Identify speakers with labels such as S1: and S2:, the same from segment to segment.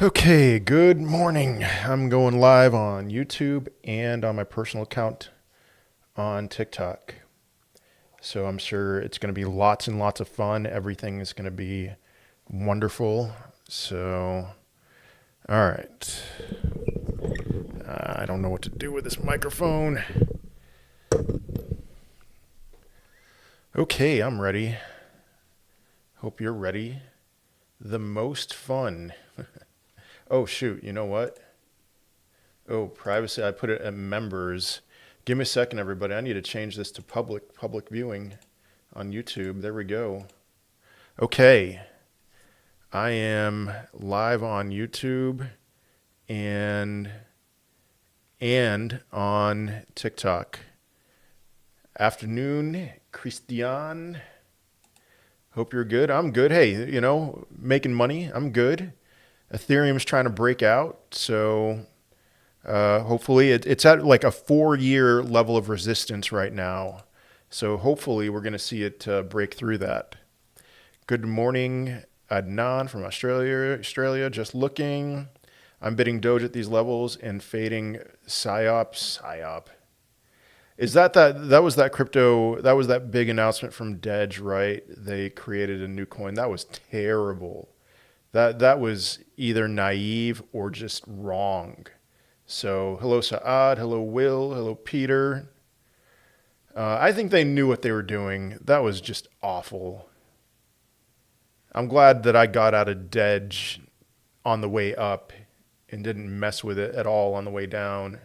S1: Okay, good morning. I'm going live on YouTube and on my personal account on TikTok. So I'm sure it's going to be lots and lots of fun. Everything is going to be wonderful. So, all right. I don't know what to do with this microphone. Okay, I'm ready. Hope you're ready. The most fun. Oh, shoot. You know what? Oh, privacy. I put it at members. Give me a second, everybody. I need to change this to public viewing on YouTube. There we go. Okay. I am live on YouTube and on TikTok. Afternoon, Christian. Hope you're good. I'm good. Hey, making money. I'm good. Ethereum's trying to break out, so hopefully it's at like a 4-year level of resistance right now. So hopefully we're going to see it break through that. Good morning, Adnan from Australia. Just looking. I'm bidding Doge at these levels and fading PSYOP. Is that was that crypto, that was that big announcement from Dej, right? They created a new coin. That was terrible. That was either naive or just wrong. So hello Saad, hello Will, hello Peter. I think they knew what they were doing. That was just awful. I'm glad that I got out of Dej on the way up and didn't mess with it at all on the way down.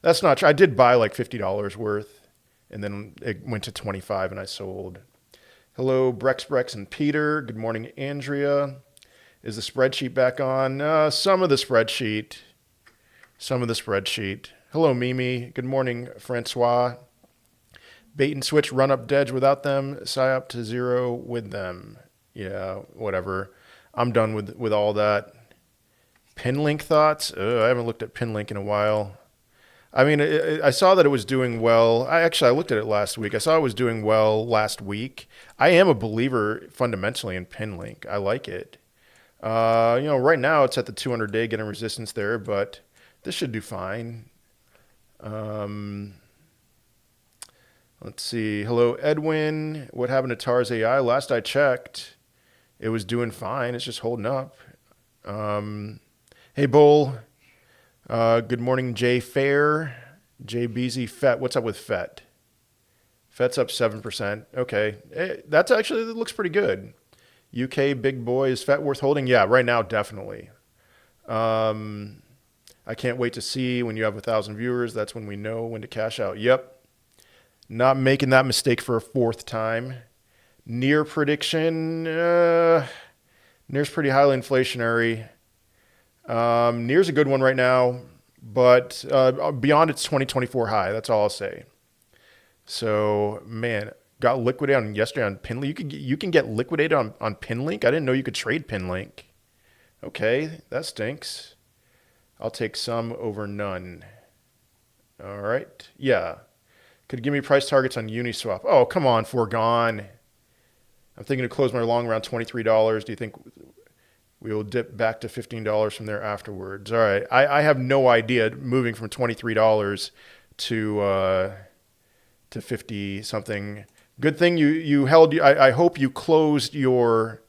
S1: That's not true. I did buy like $50 worth, and then it went to 25 and I sold. Hello, Brex, and Peter. Good morning, Andrea. Is the spreadsheet back on? Some of the spreadsheet. Hello, Mimi. Good morning, Francois. Bait and switch, run up Dej without them, PSYOP to zero with them. Yeah, whatever. I'm done with all that. Pinlink thoughts? I haven't looked at Pinlink in a while. I mean, I saw that it was doing well. I looked at it last week. I saw it was doing well last week. I am a believer fundamentally in Pinlink. I like it. Right now it's at the 200-day getting resistance there, but this should do fine. Let's see. Hello, Edwin. What happened to TARS AI? Last I checked, it was doing fine. It's just holding up. Hey, Bull. Good morning, Jay Fair. Jay BZ FET. What's up with FET? FET's up 7%. Okay. That looks pretty good. UK big boy, is FET worth holding? Yeah, right now, definitely. I can't wait to see when you have 1,000 viewers. That's when we know when to cash out. Yep. Not making that mistake for a 4th time. Near prediction. Near's pretty highly inflationary. Near's a good one right now, but beyond its 2024 high. That's all I'll say. So, man, got liquidated on yesterday on Pinlink. You can get liquidated on Pinlink. I didn't know you could trade Pinlink. Okay, that stinks. I'll take some over none. All right. Yeah. Could give me price targets on Uniswap. Oh, come on, foregone. I'm thinking to close my long around $23. Do you think we will dip back to $15 from there afterwards? All right. I have no idea moving from $23 to 50 something. Good thing you held. I hope you closed your,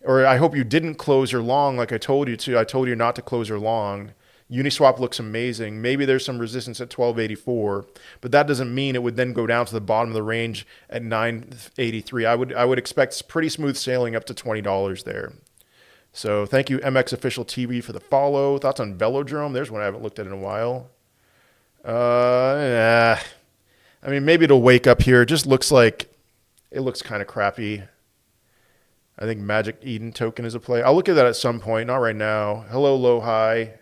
S1: or I hope you didn't close your long like I told you to. I told you not to close your long. Uniswap looks amazing. Maybe there's some resistance at 1284, but that doesn't mean it would then go down to the bottom of the range at 983. I would expect pretty smooth sailing up to $20 there. So thank you, MX Official TV, for the follow. Thoughts on Velodrome? There's one I haven't looked at in a while. I mean, maybe it'll wake up here. It just looks like it looks kind of crappy. I think Magic Eden token is a play. I'll look at that at some point, not right now. Hello, low, high.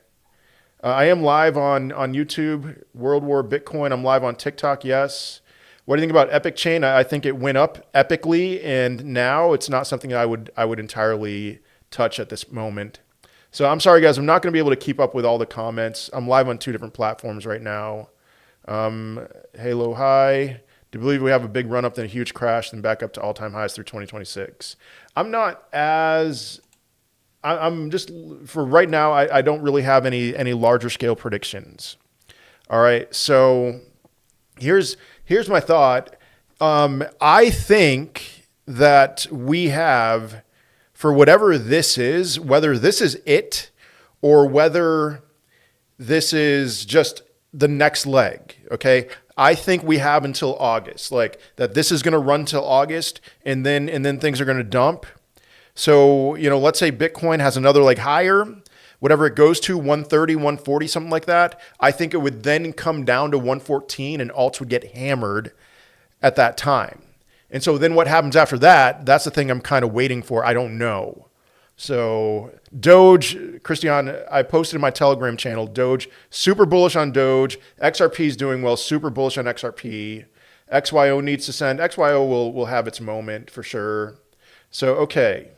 S1: I am live on YouTube, World War Bitcoin. I'm live on TikTok, yes. What do you think about Epic Chain? I think it went up epically, and now it's not something I would entirely touch at this moment. So I'm sorry, guys. I'm not going to be able to keep up with all the comments. I'm live on 2 different platforms right now. Halo high. Do you believe we have a big run up, then a huge crash, then back up to all-time highs through 2026? I'm not as I'm just for right now. I don't really have any larger scale predictions. All right, so here's my thought. I think that we have, for whatever this is, whether this is it or whether this is just the next leg. Okay, I think we have until August, like that. This is going to run till August, and then things are going to dump. So, let's say Bitcoin has another leg higher, whatever it goes to, 130, 140, something like that. I think it would then come down to 114 and alts would get hammered at that time. And so then what happens after that, that's the thing I'm kind of waiting for. I don't know. So Doge, Christian, I posted in my Telegram channel, Doge, super bullish on Doge. XRP is doing well, super bullish on XRP. XYO needs to send. XYO will have its moment for sure. So, okay.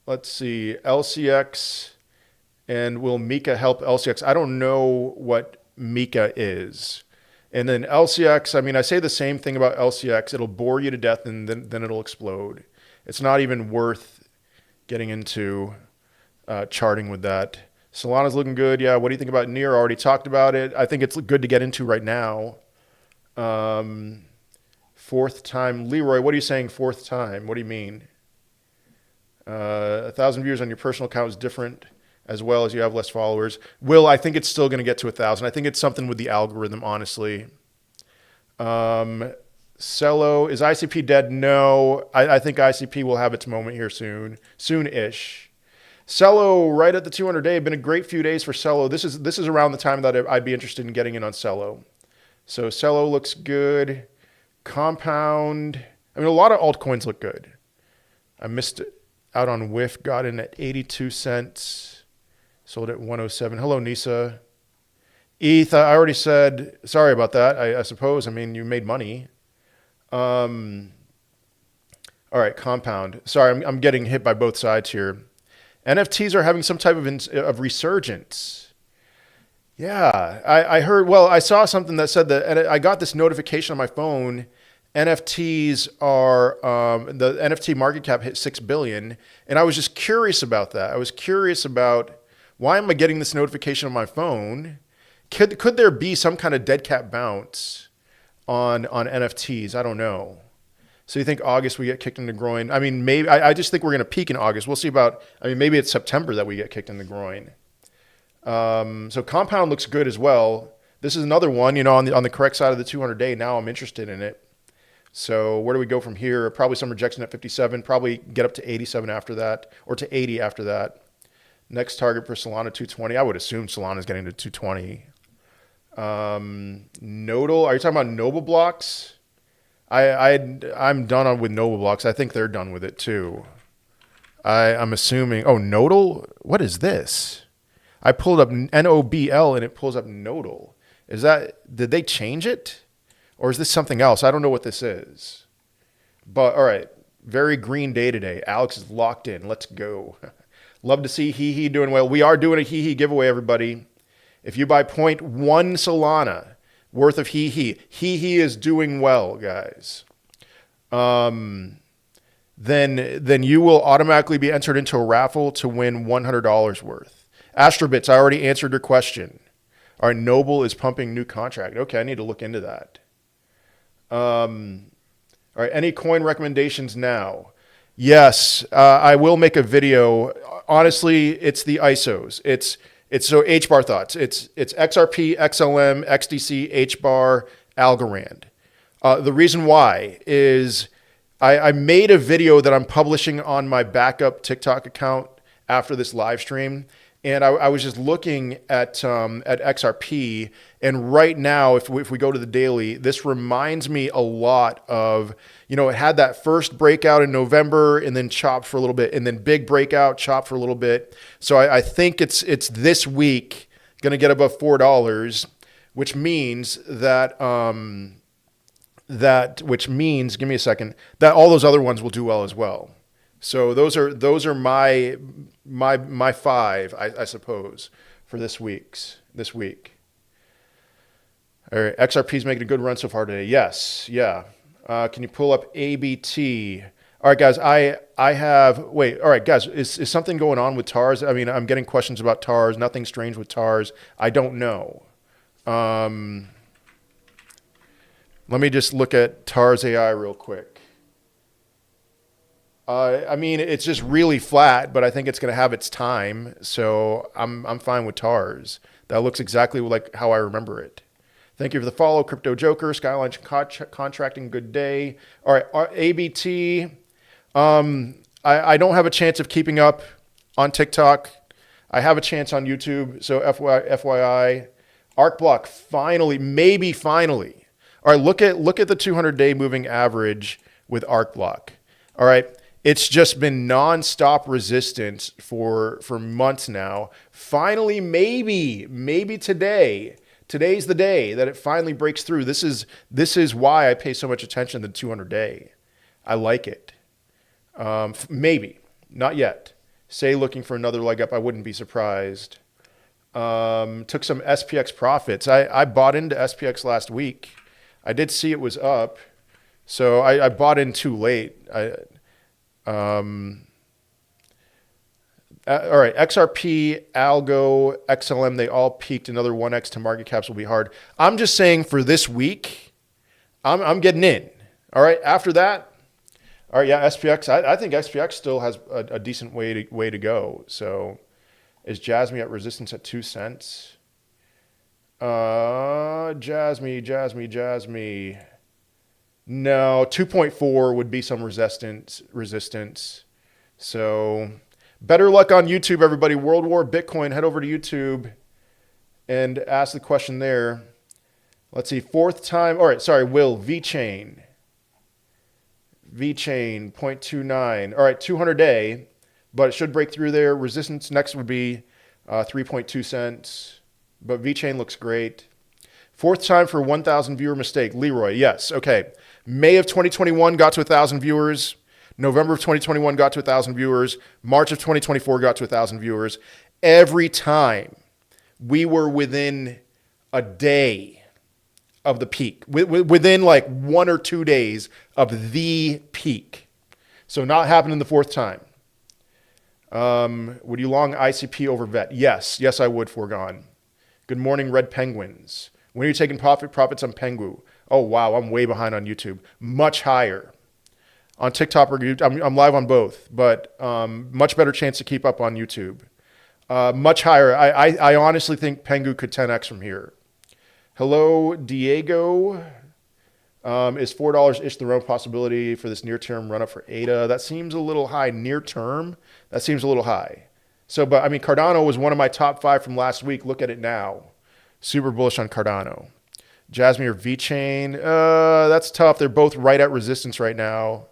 S1: Let's see, LCX, and will Mika help LCX? I don't know what Mika is. And then LCX, I mean, I say the same thing about LCX. It'll bore you to death and then it'll explode. It's not even worth getting into charting with that. Solana's looking good. Yeah, what do you think about Near? Already talked about it. I think it's good to get into right now. Fourth time. Leroy, what are you saying fourth time? What do you mean? 1,000 viewers on your personal account is different as well as you have less followers. Will, I think it's still going to get to 1,000. I think it's something with the algorithm, honestly. Cello, is ICP dead? No. I think ICP will have its moment here soon. Soon-ish. Cello, right at the 200-day. Been a great few days for Cello. This is around the time that I'd be interested in getting in on Cello. So Cello looks good. Compound. I mean, a lot of altcoins look good. I missed it. Out on WIF, got in at 82 cents, sold at 107. Hello, Nisa. ETH, I already said, sorry about that, I suppose. I mean, you made money. All right, Compound. Sorry, I'm getting hit by both sides here. NFTs are having some type of resurgence. Yeah, I heard, well, I saw something that said that, and I got this notification on my phone. NFTs are, the NFT market cap hit 6 billion. And I was just curious about that. I was curious about, why am I getting this notification on my phone? Could there be some kind of dead cat bounce on NFTs? I don't know. So you think August we get kicked in the groin? I mean, maybe, I just think we're going to peak in August. We'll see about, I mean, maybe it's September that we get kicked in the groin. So Compound looks good as well. This is another one, on the correct side of the 200-day. Now I'm interested in it. So where do we go from here? Probably some rejection at 57, probably get up to 87 after that, or to 80 after that. Next target for Solana, 220. I would assume Solana is getting to 220. Nodal, are you talking about Noble Blocks? I'm done with Noble Blocks. I think they're done with it too. I'm assuming, oh, Nodal? What is this? I pulled up NOBL and it pulls up Nodal. Did they change it? Or is this something else? I don't know what this is. But, all right, very green day today. Alex is locked in. Let's go. Love to see HEEHEE doing well. We are doing a HEEHEE giveaway, everybody. If you buy 0.1 Solana worth of HEEHEE, HEEHEE is doing well, guys. Then you will automatically be entered into a raffle to win $100 worth. Astrobits, I already answered your question. All right, Noble is pumping new contract. Okay, I need to look into that. All right, any coin recommendations now? Yes, I will make a video. Honestly, it's the ISOs. It's so HBAR thoughts. It's XRP, XLM, XDC, HBAR, Algorand. The reason why is I made a video that I'm publishing on my backup TikTok account after this live stream. And I was just looking at XRP, and right now, if we go to the daily, this reminds me a lot of, it had that first breakout in November, and then chopped for a little bit, and then big breakout, chopped for a little bit. So I think it's this week going to get above $4, which means that give me a second, that all those other ones will do well as well. So those are my five, I suppose, for this week. All right, XRP's making a good run so far today. Yes, yeah. Can you pull up ABT? All right, guys. I have wait. All right, guys. Is something going on with TARS? I mean, I'm getting questions about TARS. Nothing strange with TARS. I don't know. Um, Let me just look at TARS AI real quick. I mean, it's just really flat, but I think it's going to have its time. So I'm fine with TARS. That looks exactly like how I remember it. Thank you for the follow, Crypto Joker, Skyline Contracting. Good day. All right, ABT. I don't have a chance of keeping up on TikTok. I have a chance on YouTube. So FYI, ArcBlock finally, maybe finally. All right, look at the 200-day moving average with ArcBlock. All right, it's just been nonstop resistance for months now. Finally, maybe today. Today's the day that it finally breaks through. This is why I pay so much attention to the 200-day. I like it. Maybe, not yet. Say looking for another leg up. I wouldn't be surprised. Took some SPX profits. I bought into SPX last week. I did see it was up, so I bought in too late. All right, XRP, Algo, XLM, they all peaked. Another 1x to market caps will be hard. I'm just saying for this week, I'm getting in. All right, after that, all right, yeah, SPX. I think SPX still has a decent way to go. So is Jasmy at resistance at 2 cents? Jasmy. No, 2.4 would be some resistance. So better luck on YouTube, everybody. World War Bitcoin. Head over to YouTube and ask the question there. Let's see. Fourth time. All right. Sorry, Will. VeChain 0.29. All right. 200-day, but it should break through there. Resistance next would be 3.2 cents. But VeChain looks great. Fourth time for 1,000 viewer mistake. Leroy. Yes. Okay. May of 2021 got to 1,000 viewers. November of 2021 got to 1,000 viewers. March of 2024 got to 1,000 viewers. Every time we were within a day of the peak, within like 1 or 2 days of the peak. So not happening the fourth time. Would you long ICP over VET? Yes, I would. Foregone. Good morning, Red Penguins. When are you taking profits on Pengu? Oh, wow, I'm way behind on YouTube. Much higher. On TikTok, I'm live on both, but much better chance to keep up on YouTube. Much higher. I honestly think Pengu could 10x from here. Hello, Diego. Is $4-ish the real possibility for this near-term run-up for ADA? That seems a little high. Near-term? That seems a little high. So, but I mean, Cardano was one of my top 5 from last week. Look at it now. Super bullish on Cardano. Jasmy or VeChain? That's tough. They're both right at resistance right now.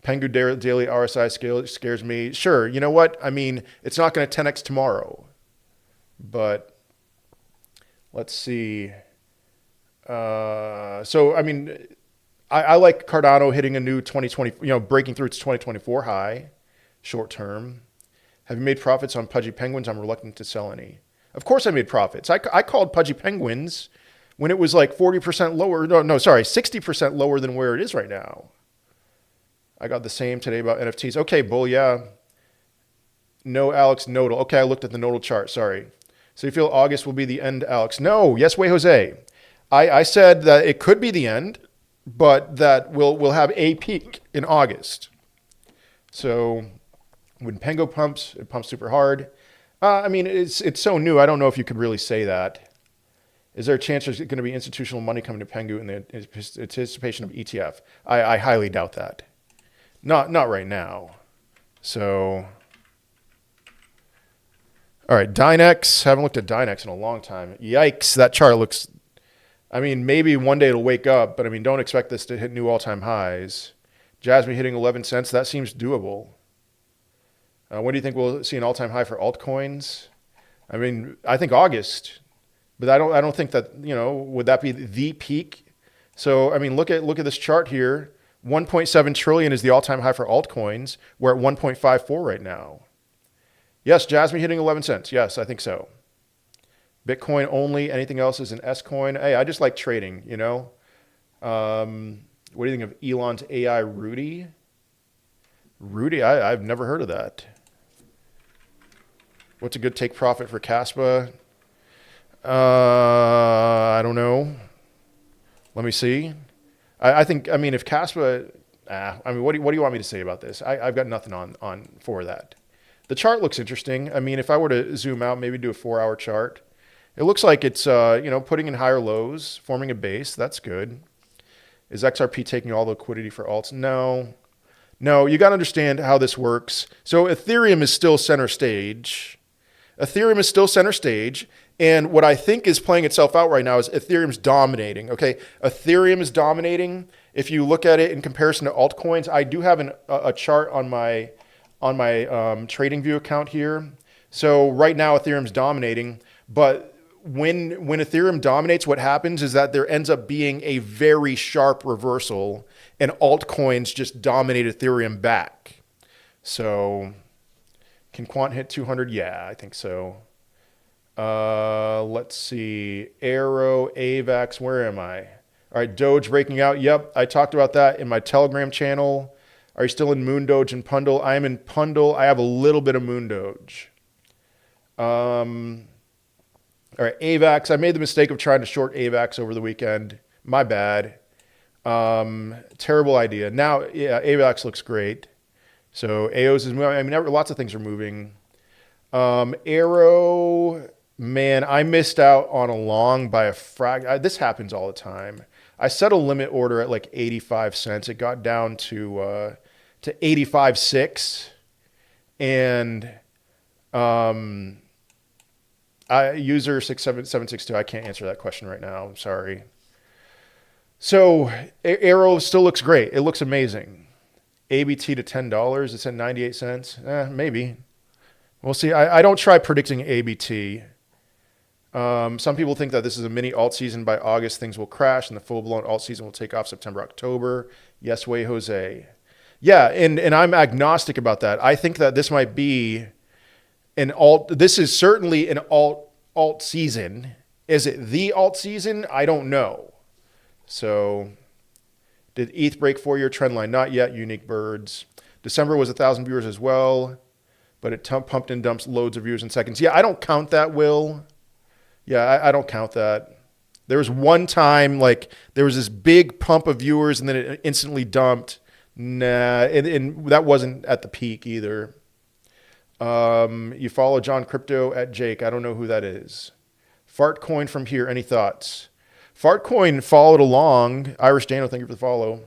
S1: Pengu daily RSI scares me. Sure, you know what? I mean, it's not going to 10x tomorrow. But let's see. So, I mean, I like Cardano hitting a new 2020, breaking through its 2024 high, short term. Have you made profits on Pudgy Penguins? I'm reluctant to sell any. Of course I made profits. I called Pudgy Penguins when it was like 40% lower. No, sorry, 60% lower than where it is right now. I got the same today about NFTs. Okay, Bull, yeah. No, Alex, nodal. Okay, I looked at the nodal chart, sorry. So you feel August will be the end, Alex? No, yes, way, Jose. I said that it could be the end, but that we'll have a peak in August. So when Pengu pumps, it pumps super hard. I mean, it's so new. I don't know if you could really say that. Is there a chance there's going to be institutional money coming to Pengu in the anticipation of ETF? I highly doubt that. Not right now. So, all right, Dynex. Haven't looked at Dynex in a long time. Yikes, that chart looks. I mean, maybe one day it'll wake up, but I mean, don't expect this to hit new all-time highs. Jasmy hitting 11 cents. That seems doable. When do you think we'll see an all-time high for altcoins? I mean, I think August, but I don't think that, would that be the peak? So, I mean, look at this chart here. 1.7 trillion is the all-time high for altcoins. We're at 1.54 right now. Yes, Jasmy hitting 11 cents. Yes, I think so. Bitcoin only. Anything else is an S coin. Hey, I just like trading, What do you think of Elon's AI Rudy? Rudy, I've never heard of that. What's a good take profit for Caspa? I don't know. Let me see. I think, I mean, if Caspa, I mean, what do you want me to say about this? I've got nothing on for that. The chart looks interesting. I mean, if I were to zoom out, maybe do a 4-hour chart, it looks like it's, putting in higher lows, forming a base. That's good. Is XRP taking all the liquidity for alts? No. No, you got to understand how this works. So Ethereum is still center stage. Ethereum is still center stage. And what I think is playing itself out right now is Ethereum's dominating. Okay, Ethereum is dominating. If you look at it in comparison to altcoins, I do have a chart on my TradingView account here. So right now Ethereum's dominating, but when Ethereum dominates, what happens is that there ends up being a very sharp reversal, and altcoins just dominate Ethereum back. So can Quant hit 200? Yeah, I think so. Let's see. Arrow, AVAX, where am I? All right, Doge breaking out. Yep, I talked about that in my Telegram channel. Are you still in Moon Doge and Pundle? I am in Pundle. I have a little bit of Moon Doge. All right, AVAX. I made the mistake of trying to short AVAX over the weekend. My bad. Terrible idea. Now, yeah, AVAX looks great. So AOS is moving. I mean, lots of things are moving. Arrow, man, I missed out on a long by a this happens all the time. I set a limit order at like 85 cents. It got down to 85.6, and user 67762. I can't answer that question right now. I'm sorry. So Arrow still looks great. It looks amazing. ABT to $10. It's at 98 cents. Maybe. We'll see. I don't try predicting ABT. Some people think that this is a mini alt season. By August, things will crash and the full-blown alt season will take off September, October. Yes way, Jose. Yeah, and I'm agnostic about that. I think that this might be an alt. This is certainly an alt season. Is it the alt season? I don't know. So did ETH break 4-year trend line? Not yet, Unique Birds. December was 1,000 viewers as well, but it pumped and dumps loads of viewers in seconds. Yeah, I don't count that, Will. Yeah, I don't count that. There was one time, like, there was this big pump of viewers and then it instantly dumped. Nah, and that wasn't at the peak either. You follow John Crypto at Jake. I don't know who that is. Fartcoin from here. Any thoughts? Fartcoin followed along. Irish Dano, thank you for the follow.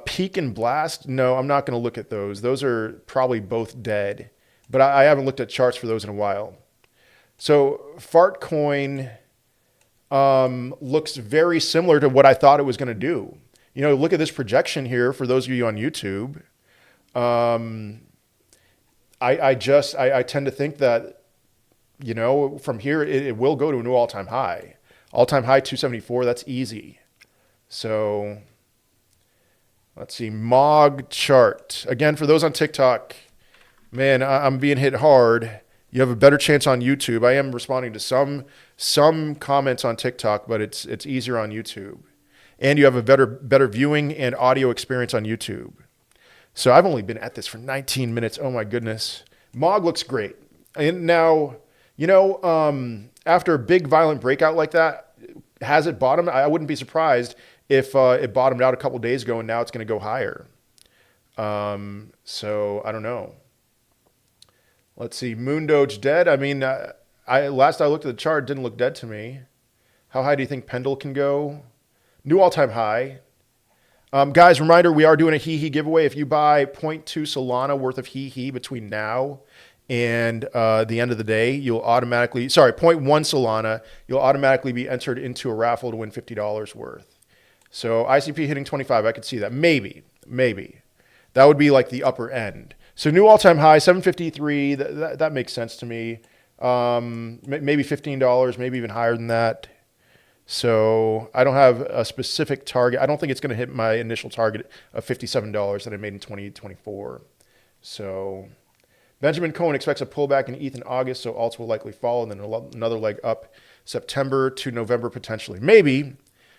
S1: Peak and Blast. No, I'm not going to look at those. Those are probably both dead. But I haven't looked at charts for those in a while. So Fartcoin looks very similar to what I thought it was going to do. You know, look at this projection here for those of you on YouTube. I tend to think that, you know, from here it will go to a new all-time high. All-time high 274, that's easy. So let's see, MOG chart. Again, for those on TikTok, man, I'm being hit hard. You have a better chance on YouTube. I am responding to some comments on TikTok, but it's easier on YouTube. And you have a better viewing and audio experience on YouTube. So I've only been at this for 19 minutes. Oh my goodness. MOG looks great. And now, you know, after a big violent breakout like that, has it bottomed? I wouldn't be surprised if it bottomed out a couple days ago and now it's going to go higher. So I don't know. Let's see. Moon Doge dead. I mean, last I looked at the chart, it didn't look dead to me. How high do you think Pendle can go? New all-time high. Guys, reminder, we are doing a HEEHEE giveaway. If you buy 0.2 Solana worth of HEEHEE between now and the end of the day, you'll automatically, 0.1 Solana, you'll automatically be entered into a raffle to win $50 worth. So ICP hitting 25, I could see that. Maybe. That would be like the upper end. So new all-time high, 753. That makes sense to me. Maybe $15, maybe even higher than that. So I don't have a specific target. I don't think it's going to hit my initial target of $57 that I made in 2024. So Benjamin Cohen expects a pullback in ETH in August, so alts will likely fall, and then another leg up September to November potentially. Maybe.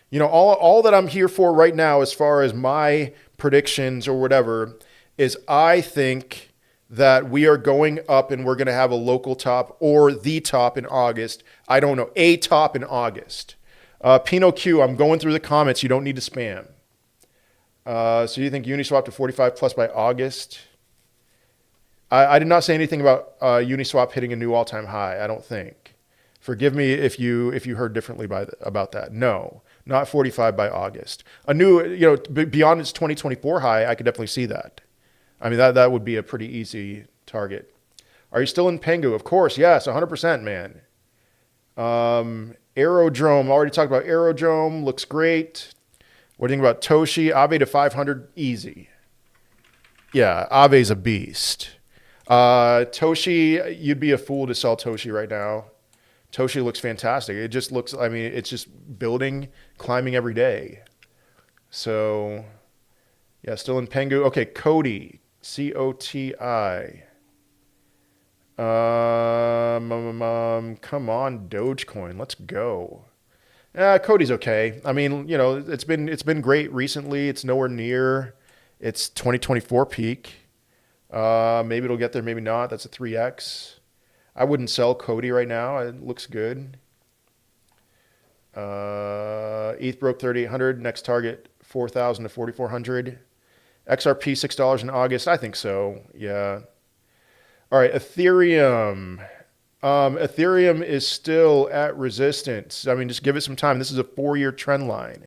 S1: You know, all that I'm here for right now as far as my predictions or whatever is I think that we are going up and we're going to have a local top or the top in August. I don't know, a top in August. Pinot Q, I'm going through the comments. You don't need to spam. So you think Uniswap to 45 plus by August? I did not say anything about Uniswap hitting a new all-time high. I don't think. Forgive me if you heard differently about that. No, not 45 by August. A new, beyond its 2024 high, I could definitely see that. I mean, that would be a pretty easy target. Are you still in Pengu? Of course, yes, 100%, man. Aerodrome, already talked about Aerodrome. Looks great. What do you think about Toshi? Aave to 500, easy. Yeah, Aave's a beast. Toshi, you'd be a fool to sell Toshi right now. Toshi looks fantastic. It just looks, I mean, it's just building, climbing every day. So, yeah, still in Pengu. Okay, Cody, COTI. Come on, Dogecoin, let's go. Cody's okay. I mean, it's been great recently. It's nowhere near its 2024 peak. Maybe it'll get there, maybe not. That's a 3x. I wouldn't sell Cody right now. It looks good. ETH broke 3,800. Next target 4,000 to 4,400. XRP $6 in August. I think so. Yeah. All right. Ethereum. Ethereum is still at resistance. I mean, just give it some time. This is a 4-year trend line.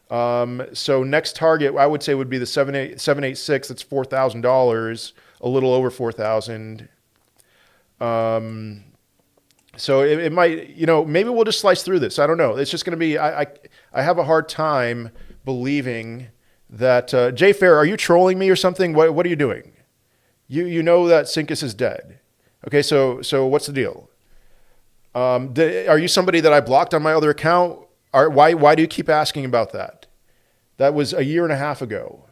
S1: So next target, I would say, would be the 786. That's $4,000, a little over 4,000. So it might, maybe we'll just slice through this. I don't know. It's just going to be, I have a hard time believing that, Jay Fair, are you trolling me or something? What are you doing? You know that Syncus is dead. Okay. So what's the deal? Are you somebody that I blocked on my other account? Why do you keep asking about that? That was a year and a half ago.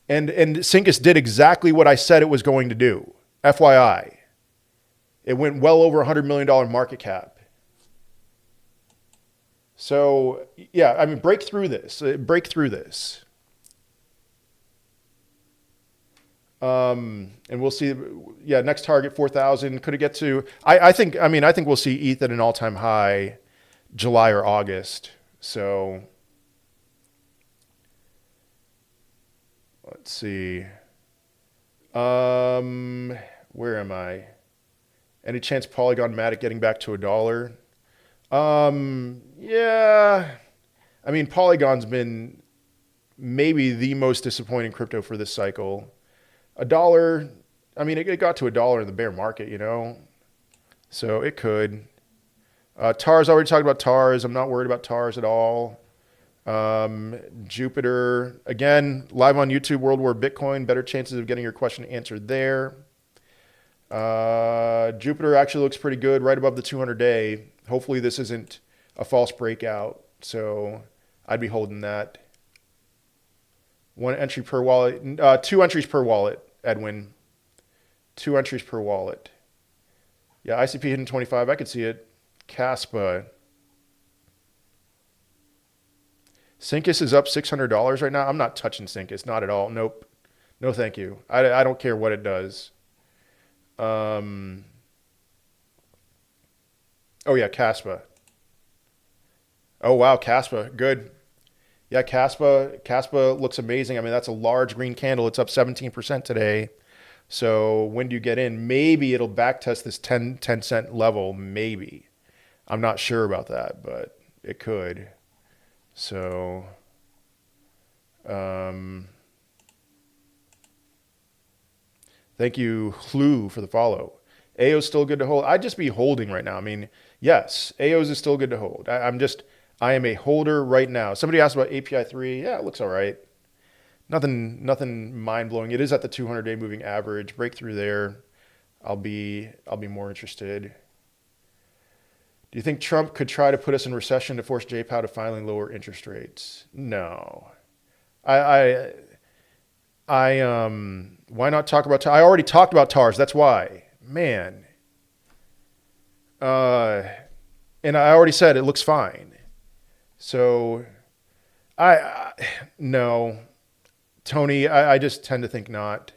S1: And Syncus did exactly what I said it was going to do. FYI. It went well over $100 million market cap. So, yeah, I mean, break through this. And we'll see. Yeah, next target 4,000. Could it get to? I think we'll see ETH at an all-time high, July or August. So let's see. Where am I? Any chance Polygon Matic getting back to $1? Yeah. I mean, Polygon's been maybe the most disappointing crypto for this cycle. $1. I mean, it got to $1 in the bear market, so it could. TARS, already talked about TARS. I'm not worried about TARS at all. Jupiter, again, live on YouTube, World War Bitcoin, better chances of getting your question answered there. Jupiter actually looks pretty good, right above the 200-day. Hopefully this isn't a false breakout, so I'd be holding that. 1 entry per wallet, 2 entries per wallet, Edwin. 2 entries per wallet. Yeah, ICP hitting 25, I could see it. Caspa. Syncus is up $600 right now. I'm not touching Syncus, not at all. Nope. No, thank you. I don't care what it does. Oh yeah, Caspa. Oh wow, Caspa, good. Yeah, Caspa looks amazing. I mean, that's a large green candle. It's up 17% today. So when do you get in? Maybe it'll backtest this 10 cent level. Maybe. I'm not sure about that, but it could. So, thank you, Hlu, for the follow. AO's still good to hold. I'd just be holding right now. I mean, yes, AO's is still good to hold. I am a holder right now. Somebody asked about API 3. Yeah, it looks all right. Nothing mind-blowing. It is at the 200-day moving average. Breakthrough there. I'll be more interested. Do you think Trump could try to put us in recession to force JPOW to finally lower interest rates? No. Why not talk about TARS? I already talked about TARS. That's why. Man. And I already said it looks fine. So, no. Tony, I just tend to think not.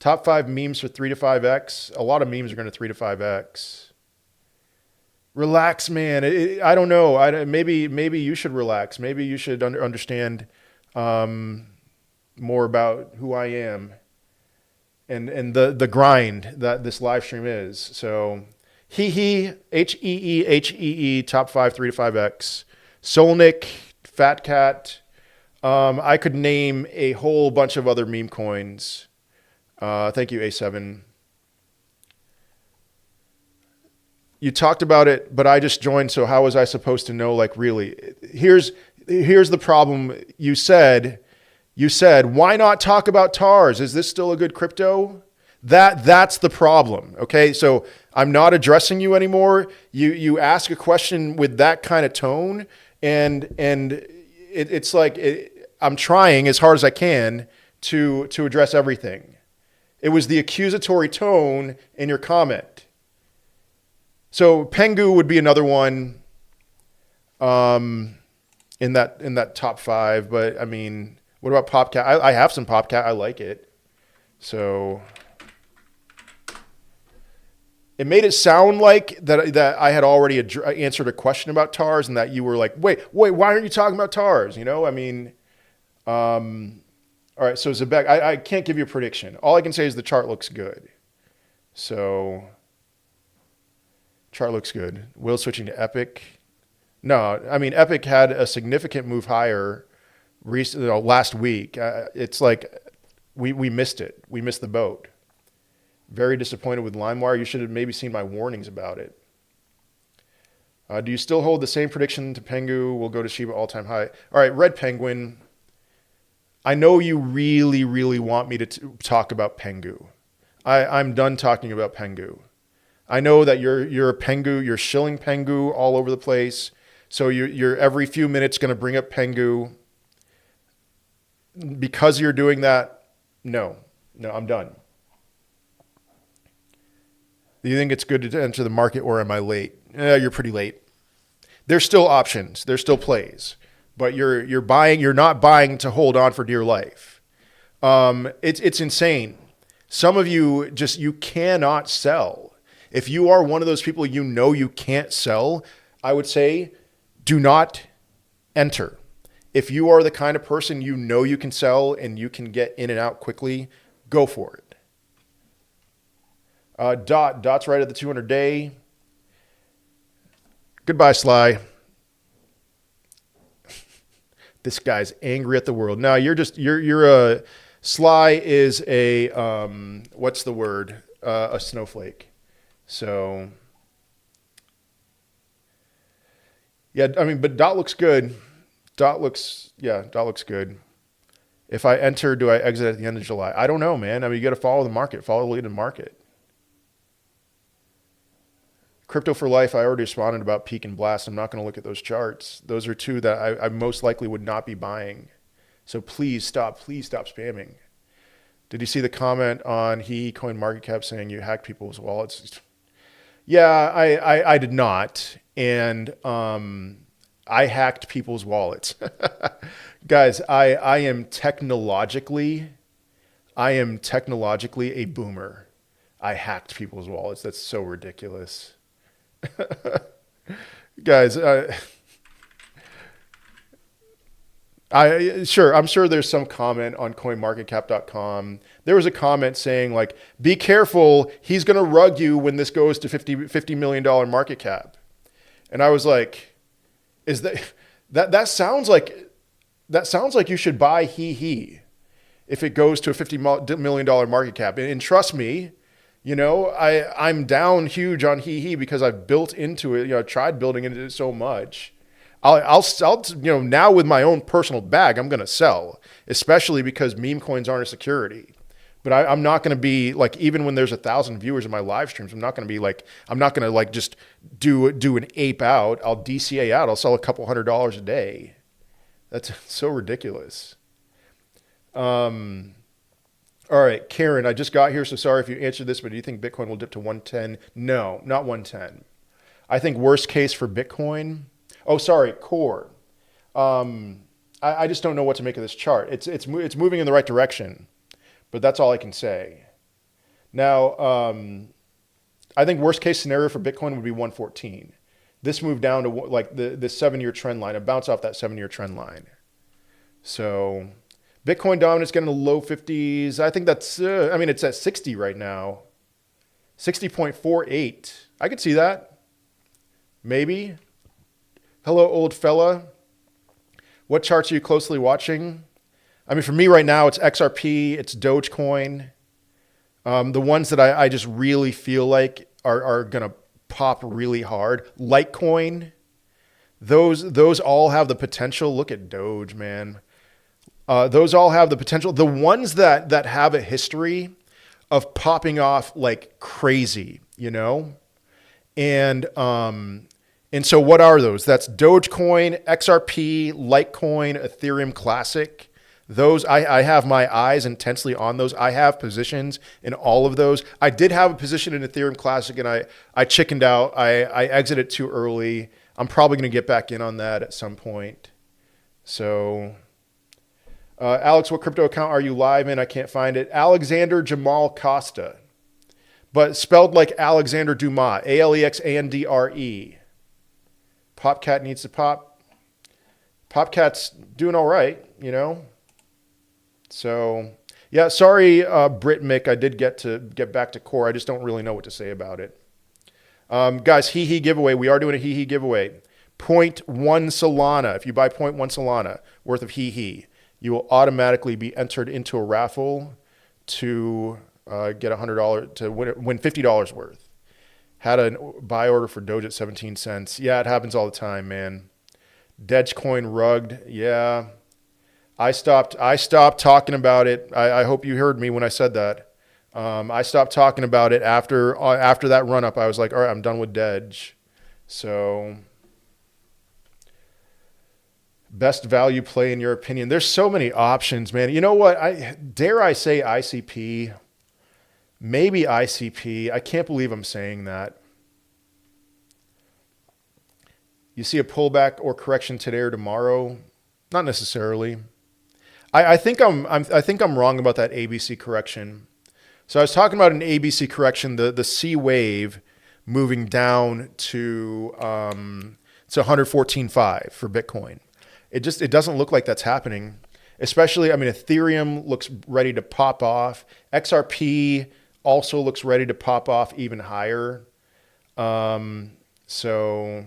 S1: Top 5 memes for 3 to 5x. A lot of memes are going to 3 to 5x. Relax, man. I don't know. Maybe you should relax. Maybe you should understand more about who I am and the grind that this live stream is. So, HEEHEE, HEEHEE, top 5, 3 to 5x. Solnick, Fat Cat. I could name a whole bunch of other meme coins. Thank you, A7. You talked about it, but I just joined, so how was I supposed to know, like, really? Here's the problem. You said, why not talk about TARS? Is this still a good crypto? That's the problem, okay? So I'm not addressing you anymore. You ask a question with that kind of tone, and it's like I'm trying as hard as I can to address everything. It was the accusatory tone in your comment. So Pengu would be another one in that top 5. But I mean, what about Popcat? I have some Popcat. I like it. So it made it sound like that I had already answered a question about TARS, and that you were like, wait, why aren't you talking about TARS? You know, I mean, all right. So Zebek, I can't give you a prediction. All I can say is the chart looks good. So. Chart looks good. Will switching to Epic. No, I mean, Epic had a significant move higher last week. It's like we missed it. We missed the boat. Very disappointed with LimeWire. You should have maybe seen my warnings about it. Do you still hold the same prediction to Pengu will go to Shiba all-time high? All right, Red Penguin. I know you really, really want me to talk about Pengu. I'm done talking about Pengu. I know that you're a Pengu, you're shilling Pengu all over the place. So you're every few minutes going to bring up Pengu. Because you're doing that, no, I'm done. Do you think it's good to enter the market, or am I late? You're pretty late. There's still options, there's still plays, but you're buying. You're not buying to hold on for dear life. It's insane. Some of you you cannot sell. If you are one of those people you can't sell, I would say do not enter. If you are the kind of person you can sell and you can get in and out quickly, go for it. Dot's right at the 200-day. Goodbye, Sly. This guy's angry at the world. No, Sly is a, what's the word? A snowflake. So, yeah, I mean, but Dot looks good. Dot looks good. If I enter, do I exit at the end of July? I don't know, man. I mean, you got to follow the market, follow the lead in the market. Crypto for life, I already responded about Peak and Blast. I'm not going to look at those charts. Those are two that I most likely would not be buying. So please stop spamming. Did you see the comment on CoinMarketCap saying you hacked people's wallets? Yeah, I did not. And I hacked people's wallets. Guys, I am technologically a boomer. I hacked people's wallets. That's so ridiculous. Guys, I'm sure there's some comment on coinmarketcap.com. There was a comment saying like, be careful, he's going to rug you when this goes to $50 million market cap. And I was like, that sounds like you should buy HEEHEE if it goes to a $50 million market cap. And trust me, I'm down huge on HEEHEE because I've built into it, I've tried building into it so much. I'll now with my own personal bag, I'm going to sell, especially because meme coins aren't a security. But I'm not going to be like, even when there's 1,000 viewers in my live streams, I'm not going to just do an ape out. I'll DCA out. I'll sell a couple $100 a day. That's so ridiculous. All right, Karen, I just got here, so sorry if you answered this, but do you think Bitcoin will dip to 110? No, not 110. I think worst case for Bitcoin. Oh, sorry, Core. I just don't know what to make of this chart. It's moving in the right direction, but that's all I can say. Now, I think worst case scenario for Bitcoin would be 114. This moved down to like the 7-year trend line. It bounced off that 7-year trend line. So Bitcoin dominance getting to the low 50s. I think that's, I mean, it's at 60 right now. 60.48. I could see that. Maybe. Hello, old fella. What charts are you closely watching? I mean, for me right now, it's XRP, it's Dogecoin. The ones that I just really feel like are going to pop really hard. Litecoin. Those all have the potential. Look at Doge, man. Those all have the potential. The ones that have a history of popping off like crazy, you know? And so what are those? That's Dogecoin, XRP, Litecoin, Ethereum Classic. Those, I have my eyes intensely on those. I have positions in all of those. I did have a position in Ethereum Classic and I chickened out. I exited too early. I'm probably going to get back in on that at some point. So, Alex, what crypto account are you live in? I can't find it. Alexander Jamal Costa, but spelled like Alexander Dumas, Alexandre. Popcat needs to pop. Popcat's doing all right, you know. So, yeah, sorry, Brit Mick. I did get back to core. I just don't really know what to say about it. Guys, HEEHEE giveaway. We are doing a HEEHEE giveaway. 0.1 Solana. If you buy 0.1 Solana worth of HEEHEE, you will automatically be entered into a raffle to get $100 to win $50 worth. Had a buy order for Doge at 17 cents. Yeah, it happens all the time, man. Dogecoin rugged. Yeah. I stopped talking about it. I hope you heard me when I said that. I stopped talking about it after that run up. I was like, all right, I'm done with Doge. So, best value play in your opinion? There's so many options, man. You know what? Dare I say ICP? Maybe ICP. I can't believe I'm saying that. You see a pullback or correction today or tomorrow? Not necessarily. I think I'm wrong about that ABC correction. So I was talking about an ABC correction, the C wave moving down to 114.5 for Bitcoin. It doesn't look like that's happening. Especially, I mean, Ethereum looks ready to pop off. XRP also looks ready to pop off even higher. So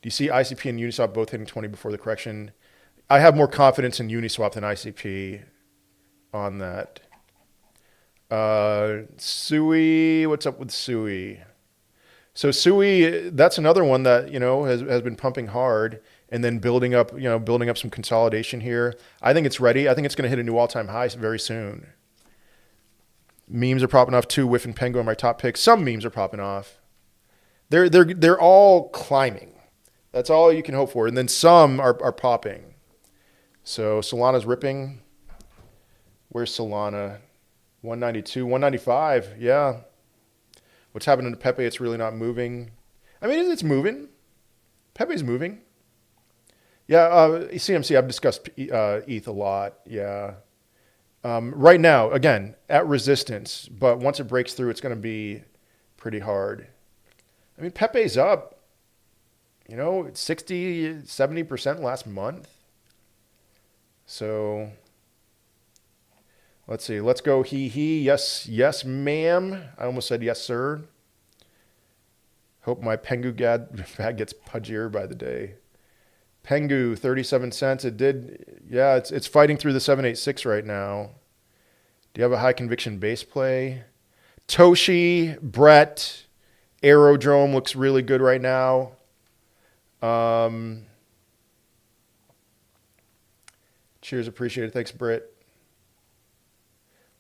S1: do you see ICP and Uniswap both hitting 20 before the correction? I have more confidence in Uniswap than ICP on that. Sui, what's up with Sui? So Sui, that's another one that, you know, has been pumping hard and then building up some consolidation here. I think it's ready. I think it's going to hit a new all-time high very soon. Memes are popping off too. Whiff and Pengu are my top picks. Some memes are popping off. They're all climbing. That's all you can hope for. And then some are popping. So Solana's ripping. Where's Solana? 192, 195. Yeah. What's happening to Pepe? It's really not moving. I mean, it's moving. Pepe's moving. Yeah. CMC, I've discussed ETH a lot. Yeah. Right now, again, at resistance, but once it breaks through, it's going to be pretty hard. I mean, Pepe's up, you know, 60, 70% last month. So let's see. Let's go HEEHEE. Yes, yes, ma'am. I almost said yes, sir. Hope my Pengu bag gets pudgier by the day. Pengu, 37 cents. It did. Yeah, it's fighting through the 786 right now. Do you have a high conviction base play? Toshi, Brett, Aerodrome looks really good right now. Cheers, appreciate it. Thanks, Britt.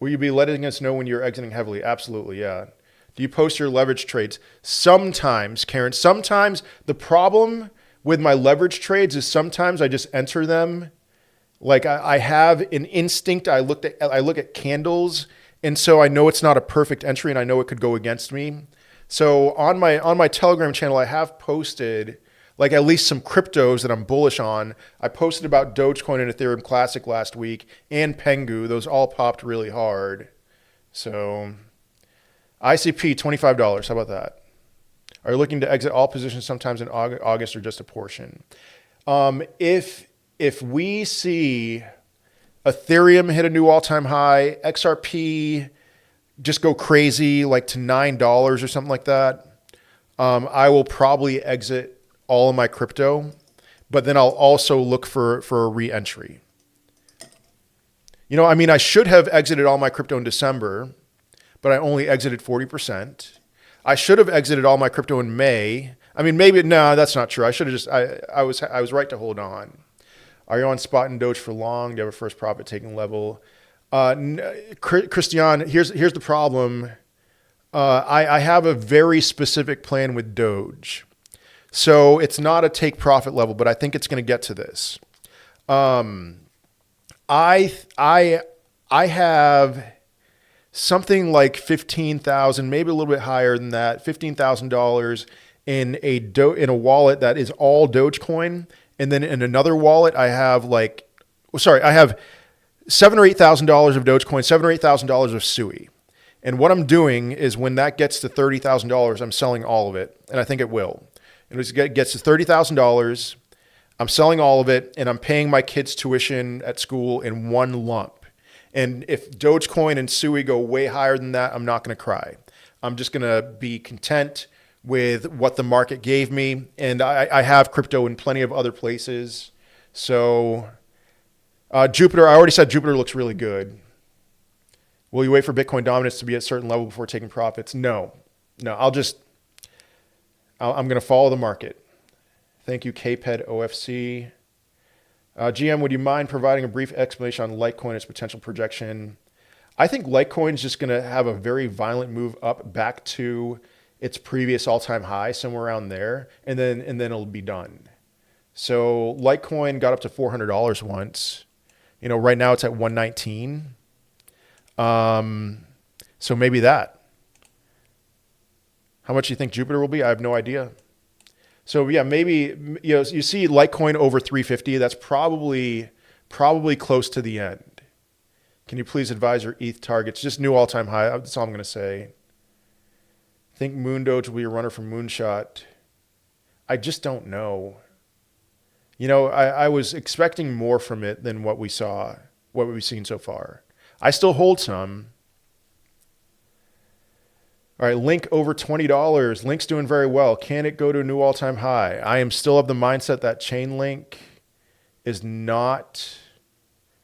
S1: Will you be letting us know when you're exiting heavily? Absolutely, yeah. Do you post your leverage trades? Sometimes, Karen. Sometimes the problem with my leverage trades is sometimes I just enter them. Like I have an instinct. I look at candles, and so I know it's not a perfect entry, and I know it could go against me. So on my Telegram channel, I have posted like at least some cryptos that I'm bullish on. I posted about Dogecoin and Ethereum Classic last week and Pengu. Those all popped really hard. So ICP, $25. How about that? Are you looking to exit all positions sometimes in August or just a portion? If we see Ethereum hit a new all-time high, XRP just go crazy, like to $9 or something like that, I will probably exit all of my crypto, but then I'll also look for a re-entry. You know, I mean, I should have exited all my crypto in December, but I only exited 40%. I should have exited all my crypto in May. I mean, maybe, no, that's not true. I should have just, I was right to hold on. Are you on spot and Doge for long? Do you have a first profit taking level? Christian, here's the problem. I have a very specific plan with Doge. So it's not a take profit level, but I think it's going to get to this. I have something like 15,000, maybe a little bit higher than that, $15,000 in a wallet that is all Dogecoin, and then in another wallet I have I have $7,000 or $8,000 of Dogecoin, $7,000 or $8,000 of SUI. And what I'm doing is when that gets to $30,000, I'm selling all of it, and I think it will. And when it gets to $30,000, I'm selling all of it, and I'm paying my kids' tuition at school in one lump. And if Dogecoin and SUI go way higher than that, I'm not going to cry. I'm just going to be content with what the market gave me. And I have crypto in plenty of other places. So Jupiter, I already said Jupiter looks really good. Will you wait for Bitcoin dominance to be at a certain level before taking profits? No, I'm going to follow the market. Thank you, KPED OFC. GM, would you mind providing a brief explanation on Litecoin and its potential projection? I think Litecoin is just going to have a very violent move up back to its previous all-time high, somewhere around there, and then it'll be done. So Litecoin got up to $400 once. You know, right now it's at $119. So maybe that. How much do you think Jupiter will be? I have no idea. So yeah, maybe, you know, you see Litecoin over 350. That's probably close to the end. Can you please advise your ETH targets? Just new all-time high. That's all I'm going to say. I think Moondoge will be a runner from Moonshot. I just don't know. You know, I was expecting more from it than what we've seen so far. I still hold some. All right, Link over $20. Link's doing very well. Can it go to a new all-time high? I am still of the mindset that Chainlink is not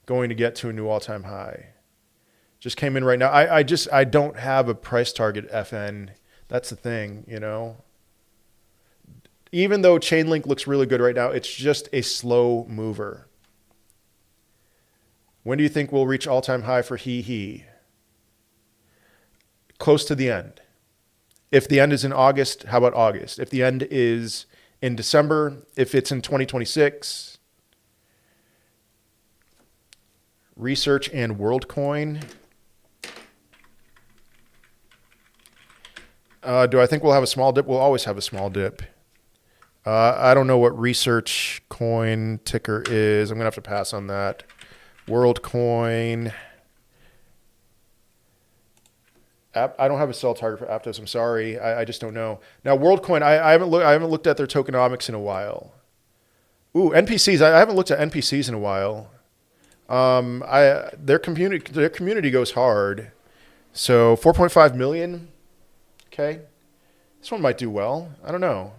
S1: going to get to a new all-time high. Just came in right now. I don't have a price target, FN. That's the thing, you know. Even though Chainlink looks really good right now, it's just a slow mover. When do you think we'll reach all-time high for HEEHEE? Close to the end. If the end is in August, how about August? If the end is in December, if it's in 2026, Research and WorldCoin. Do I think we'll have a small dip? We'll always have a small dip. I don't know what Research Coin ticker is. I'm going to have to pass on that. WorldCoin. I don't have a sell target for Aptos. I'm sorry. I just don't know. Now, WorldCoin, I haven't looked at their tokenomics in a while. Ooh, NPCs. I haven't looked at NPCs in a while. Their community goes hard. So 4.5 million. Okay. This one might do well. I don't know.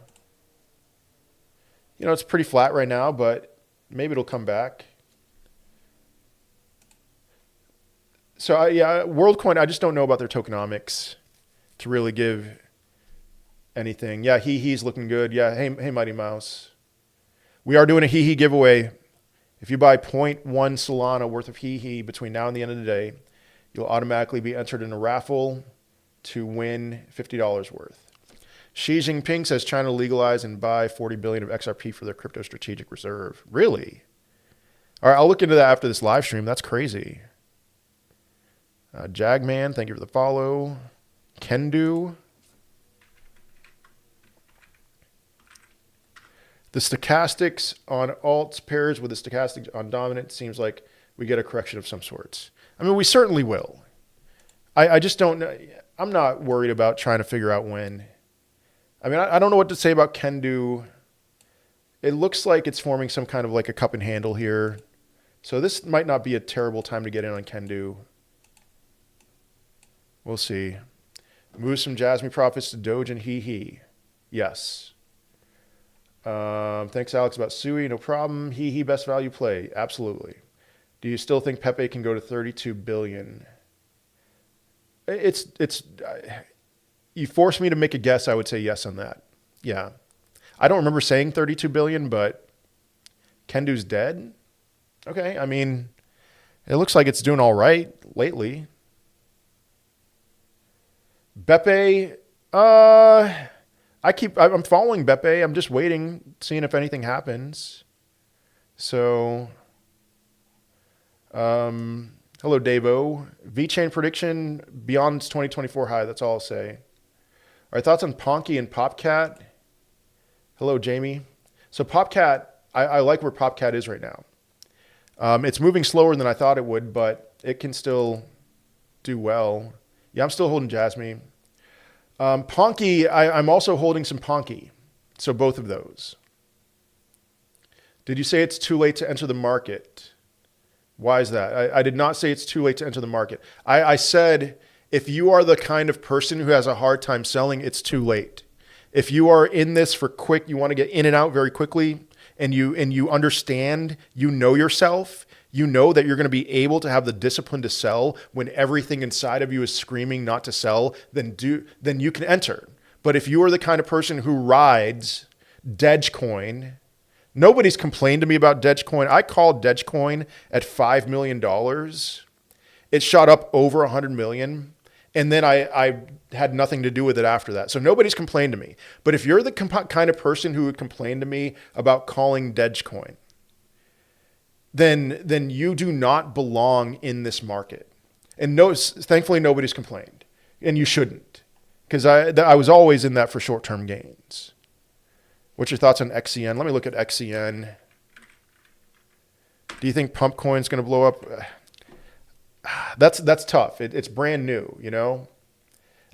S1: You know, it's pretty flat right now, but maybe it'll come back. So yeah, WorldCoin, I just don't know about their tokenomics to really give anything. Yeah, he's looking good. Yeah, hey, Mighty Mouse. We are doing a HEEHEE giveaway. If you buy 0.1 Solana worth of HEEHEE between now and the end of the day, you'll automatically be entered in a raffle to win $50 worth. Xi Jinping says China legalize and buy 40 billion of XRP for their crypto strategic reserve. Really? All right, I'll look into that after this live stream. That's crazy. Jagman, thank you for the follow. Kendu. The stochastics on alts pairs with the stochastics on dominant seems like we get a correction of some sorts. I mean, we certainly will. I just don't know. I'm not worried about trying to figure out when. I mean, I don't know what to say about Kendu. It looks like it's forming some kind of like a cup and handle here. So this might not be a terrible time to get in on Kendu. We'll see. Move some Jasmine profits to Doge and HEEHEE. Yes. Thanks, Alex, about Sui. No problem. HEEHEE best value play. Absolutely. Do you still think Pepe can go to 32 billion? You forced me to make a guess. I would say yes on that. Yeah. I don't remember saying 32 billion, but Kendu's dead. Okay. I mean, it looks like it's doing all right lately. Beppe, I'm following Beppe. I'm just waiting, seeing if anything happens. So, hello, Davo. VeChain prediction beyond its 2024 high. That's all I'll say. All right, thoughts on Ponky and Popcat? Hello, Jamie. So Popcat, I like where Popcat is right now. It's moving slower than I thought it would, but it can still do well. Yeah, I'm still holding Jasmine. Ponky, I'm also holding some Ponky. So both of those. Did you say it's too late to enter the market? Why is that? I did not say it's too late to enter the market. I said if you are the kind of person who has a hard time selling, it's too late. If you are in this for quick, you want to get in and out very quickly, and you understand, you know yourself, you know that you're going to be able to have the discipline to sell when everything inside of you is screaming not to sell, then you can enter. But if you are the kind of person who rides Dogecoin, nobody's complained to me about Dogecoin. I called Dogecoin at $5 million. It shot up over 100 million. And then I had nothing to do with it after that. So nobody's complained to me. But if you're the kind of person who would complain to me about calling Dogecoin, then you do not belong in this market. And thankfully, nobody's complained. And you shouldn't. Because I was always in that for short-term gains. What's your thoughts on XCN? Let me look at XCN. Do you think Pumpcoin's going to blow up? That's tough. It's brand new, you know.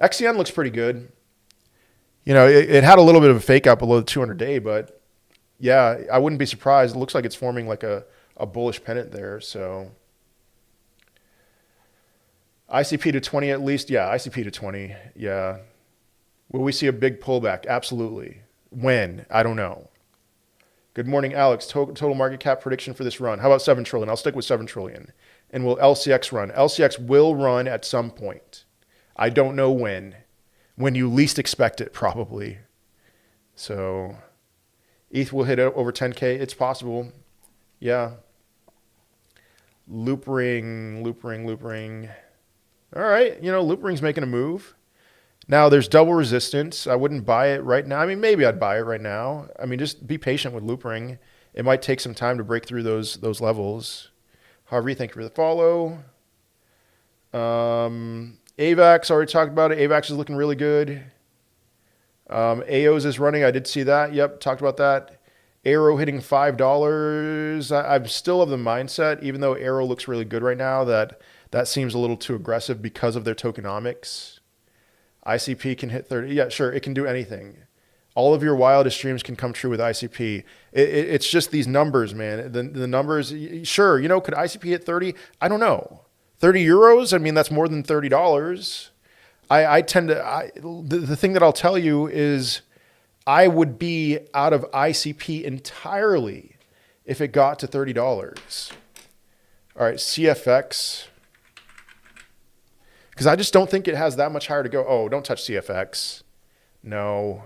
S1: XCN looks pretty good. You know, it had a little bit of a fake out below the 200-day, but yeah, I wouldn't be surprised. It looks like it's forming like a bullish pennant there. So ICP to 20 at least. Yeah, ICP to 20. Yeah. Will we see a big pullback? Absolutely. When? I don't know. Good morning, Alex. Total market cap prediction for this run. How about 7 trillion? I'll stick with 7 trillion. And will LCX run? LCX will run at some point. I don't know when. When you least expect it, probably. So ETH will hit over 10K. It's possible. Yeah. Loop ring. All right. You know, Loop ring's making a move. Now, there's double resistance. I wouldn't buy it right now. I mean, maybe I'd buy it right now. I mean, just be patient with Loop ring. It might take some time to break through those levels. Harvey, thank you for the follow. AVAX, already talked about it. AVAX is looking really good. AOS is running. I did see that. Yep, talked about that. Arrow hitting $5. I'm still of the mindset, even though Arrow looks really good right now, that seems a little too aggressive because of their tokenomics. ICP can hit 30. Yeah, sure, it can do anything. All of your wildest dreams can come true with ICP. It's just these numbers, man. The numbers, sure, you know, could ICP hit 30? I don't know. 30 euros? I mean, that's more than $30. The thing that I'll tell you is I would be out of ICP entirely if it got to $30. All right, CFX. Because I just don't think it has that much higher to go. Oh, don't touch CFX. No.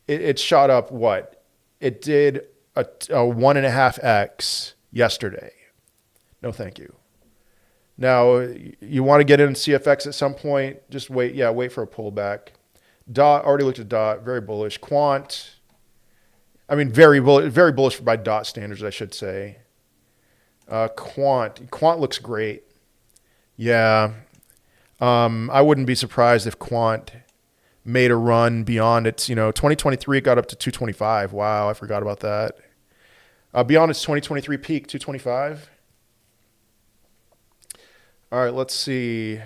S1: It shot up what? It did a 1.5x yesterday. No, thank you. Now, you want to get in CFX at some point, just wait. Yeah, wait for a pullback. DOT, already looked at DOT, very bullish. Quant, I mean, very bullish by DOT standards, I should say. Quant looks great. Yeah. I wouldn't be surprised if Quant made a run beyond its, 2023 it got up to 225. Wow, I forgot about that. Beyond its 2023 peak, 225. All right, let's see.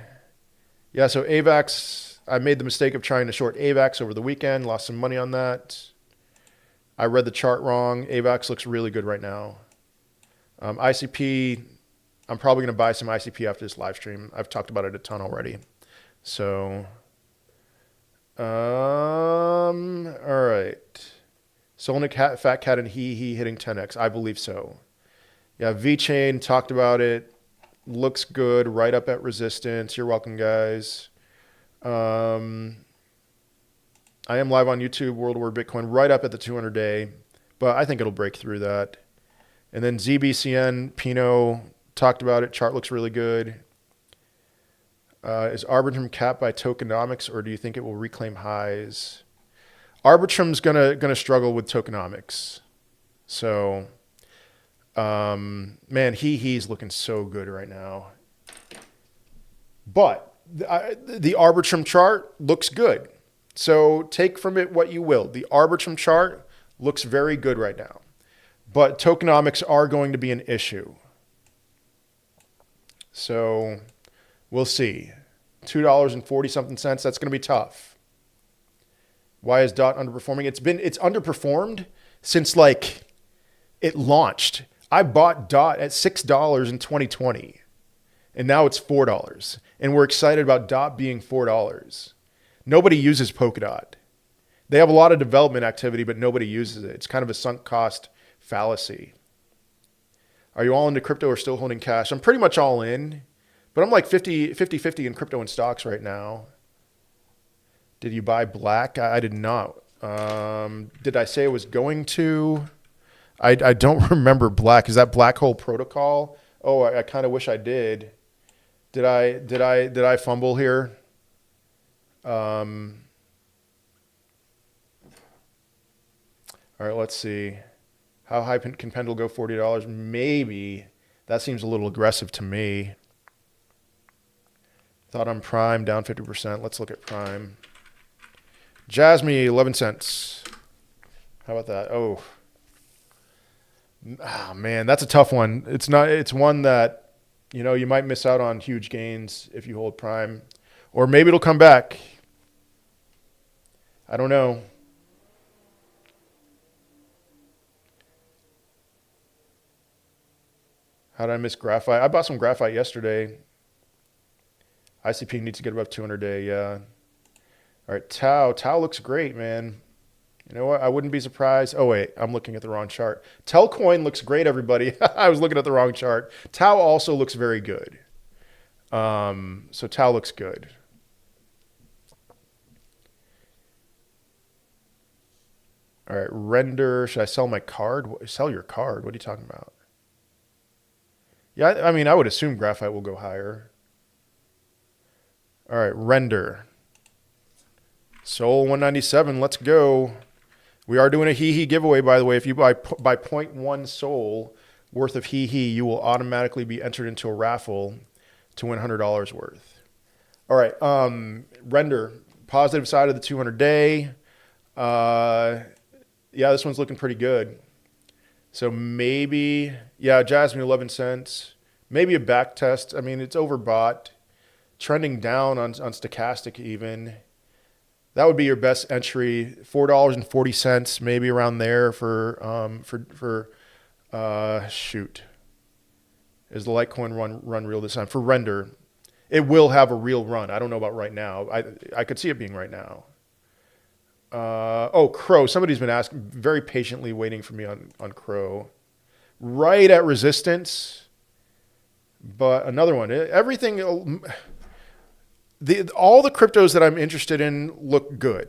S1: Yeah, so AVAX, I made the mistake of trying to short AVAX over the weekend, lost some money on that. I read the chart wrong. AVAX looks really good right now. ICP, I'm probably going to buy some ICP after this live stream. I've talked about it a ton already. So, all right. Solnick, Fat Cat, and HEEHEE hitting 10x. I believe so. Yeah, VeChain, talked about it. Looks good, right up at resistance. You're welcome, guys. I am live on YouTube, World War Bitcoin, right up at the 200-day, but I think it'll break through that. And then ZBCN, Pino, talked about it. Chart looks really good. Is Arbitrum capped by tokenomics, or do you think it will reclaim highs? Arbitrum's gonna struggle with tokenomics. So, man, HEEHEE's looking so good right now. But the Arbitrum chart looks good. So take from it what you will. The Arbitrum chart looks very good right now. But tokenomics are going to be an issue. So we'll see. $2.40 something cents. That's going to be tough. Why is DOT underperforming? It's underperformed since like it launched. I bought DOT at $6 in 2020, and now it's $4. And we're excited about DOT being $4. Nobody uses Polkadot. They have a lot of development activity, but nobody uses it. It's kind of a sunk cost fallacy. Are you all into crypto or still holding cash? I'm pretty much all in, but I'm like 50-50 in crypto and stocks right now. Did you buy Black? I did not. Did I say I was going to? I don't remember Black. Is that Black Hole Protocol? Oh, I kind of wish I did. Did I fumble here? All right, let's see. How high can Pendle go? $40? Maybe. That seems a little aggressive to me. Thought on Prime, down 50%. Let's look at Prime. Jasmine, 11 cents. How about that? Oh, man, that's a tough one. It's one that, you might miss out on huge gains if you hold Prime. Or maybe it'll come back. I don't know. How did I miss graphite? I bought some graphite yesterday. ICP needs to get above 200-day, yeah. All right, Tau. Tau looks great, man. You know what? I wouldn't be surprised. Oh, wait, I'm looking at the wrong chart. Telcoin looks great, everybody. I was looking at the wrong chart. Tau also looks very good. So Tau looks good. All right, Render. Should I sell my card? Sell your card? What are you talking about? Yeah, I mean, I would assume graphite will go higher. All right, Render. Sol 197, let's go. We are doing a HEEHEE giveaway, by the way. If you buy 0.1 Sol worth of HEEHEE, you will automatically be entered into a raffle to win $100 worth. All right, Render, positive side of the 200-day. Yeah, this one's looking pretty good. So maybe, yeah, Jasmine, 11 cents. Maybe a back test. I mean, it's overbought. Trending down on stochastic even. That would be your best entry. $4.40, maybe around there for shoot. Is the Litecoin run real this time? For Render, it will have a real run. I don't know about right now. I could see it being right now. Crow. Somebody's been asking, very patiently waiting for me on Crow. Right at resistance. But another one. Everything, all the cryptos that I'm interested in look good.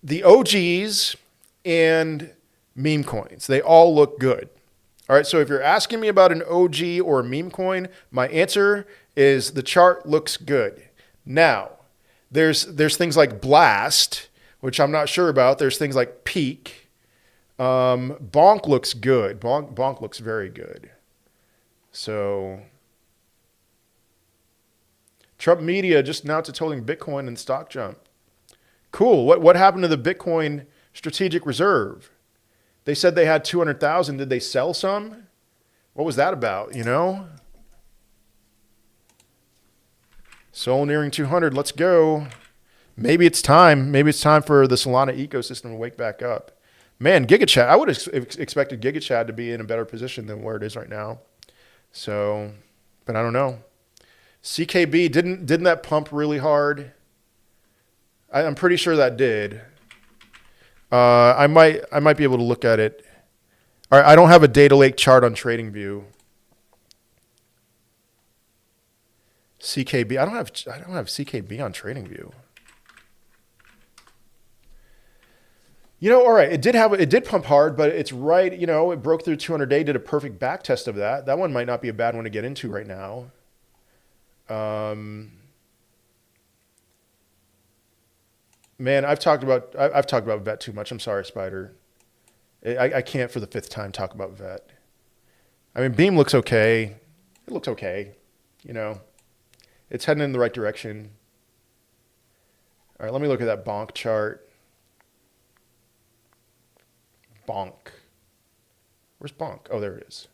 S1: The OGs and meme coins, they all look good. All right, so if you're asking me about an OG or a meme coin, my answer is the chart looks good. Now, there's things like Blast, which I'm not sure about. There's things like Peak. Bonk looks good. Bonk looks very good. So Trump Media just announced it's holding Bitcoin and stock jump. Cool. What happened to the Bitcoin strategic reserve? They said they had 200,000. Did they sell some? What was that about, you know? Sol nearing 200. Let's go. Maybe it's time. Maybe it's time for the Solana ecosystem to wake back up. Man, GigaChat. I would have expected GigaChat to be in a better position than where it is right now. So, but I don't know. CKB, didn't that pump really hard? I'm pretty sure that did. I might be able to look at it. All right, I don't have a data lake chart on TradingView. CKB. I don't have CKB on TradingView. You know, all right, it did pump hard, but it's right, you know, it broke through 200-day, did a perfect back test of that. That one might not be a bad one to get into right now. Man, I've talked about VET too much. I'm sorry, Spider. I can't for the 5th time talk about VET. I mean, Beam looks okay. It looks okay. You know, it's heading in the right direction. All right, let me look at that bonk chart. Bonk. Where's bonk? Oh, there it is.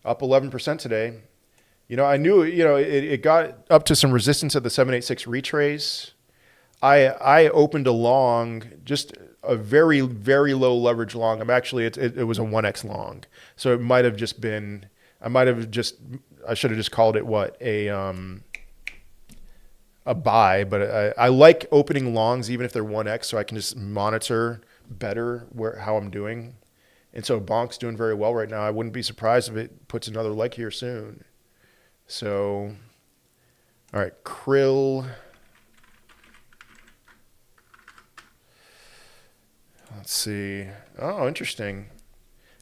S1: Up 11% today. You know, I knew, you know, it got up to some resistance at the 786 retrace. I opened a long, just a very, very low leverage long. I'm actually, it was a 1x long. So it might have just been, I should have just called it what? A buy, but I like opening longs even if they're 1x so I can just monitor better how I'm doing. And so Bonk's doing very well right now. I wouldn't be surprised if it puts another leg here soon. So, all right, Krill. Let's see. Oh, interesting.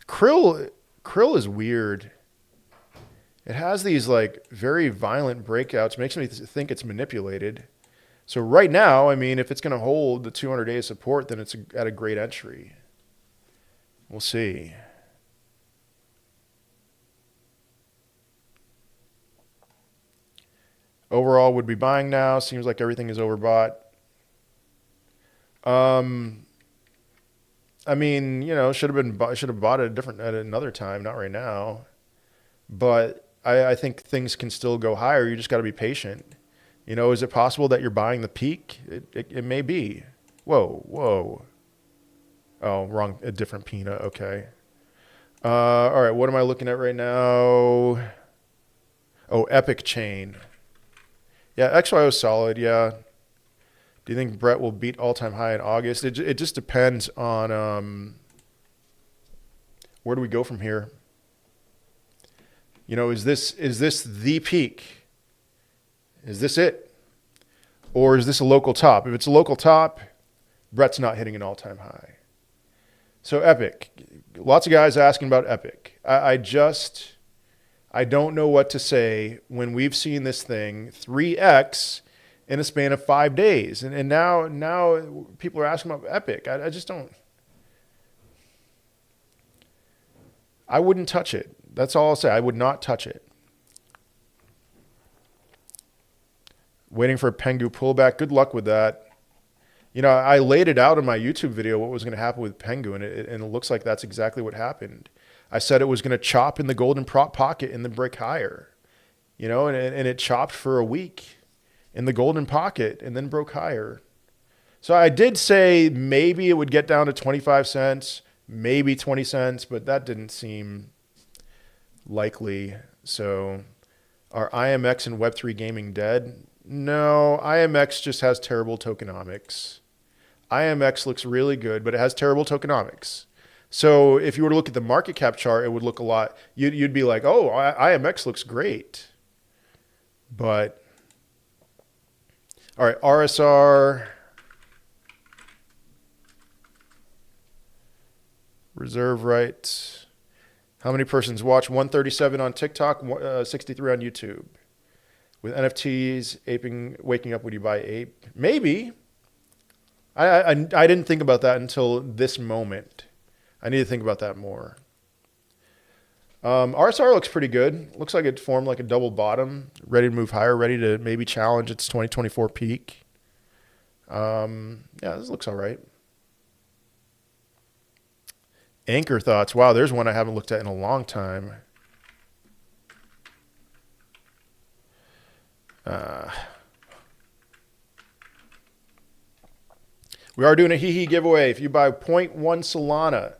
S1: Krill is weird. It has these like very violent breakouts. Makes me think it's manipulated. So right now, I mean, if it's going to hold the 200-day support, then it's at a great entry. We'll see. Overall, would be buying now. Seems like everything is overbought. I mean, you know, should have bought it at another time, not right now. But I think things can still go higher. You just got to be patient. You know, is it possible that you're buying the peak? It may be. Whoa. Oh, wrong. A different peanut. Okay. All right. What am I looking at right now? Oh, Epic Chain. Yeah, XYO is solid. Yeah. Do you think Brett will beat all-time high in August? It just depends on where do we go from here? You know, is this the peak? Is this it? Or is this a local top? If it's a local top, Brett's not hitting an all-time high. So Epic. Lots of guys asking about Epic. I don't know what to say when we've seen this thing 3x in a span of 5 days. And now people are asking about Epic. I just don't. I wouldn't touch it. That's all I'll say. I would not touch it. Waiting for a Pengu pullback. Good luck with that. You know, I laid it out in my YouTube video what was going to happen with Pengu, and it looks like that's exactly what happened. I said it was going to chop in the golden prop pocket and then break higher. You know, and it chopped for a week in the golden pocket and then broke higher. So I did say maybe it would get down to 25 cents, maybe 20 cents, but that didn't seem likely. So are IMX and Web3 gaming dead? No, IMX just has terrible tokenomics. IMX looks really good, but it has terrible tokenomics. So if you were to look at the market cap chart, it would look a lot, you'd be like, oh, IMX looks great. But, all right, RSR, reserve rights. How many persons watch? 137 on TikTok, 63 on YouTube. With NFTs, waking up, would you buy ape? Maybe. I didn't think about that until this moment. I need to think about that more. RSR looks pretty good. Looks like it formed like a double bottom, ready to move higher, ready to maybe challenge its 2024 peak. Yeah, this looks all right. Anchor thoughts. Wow, there's one I haven't looked at in a long time. We are doing a HEEHEE giveaway. If you buy 0.1 Solana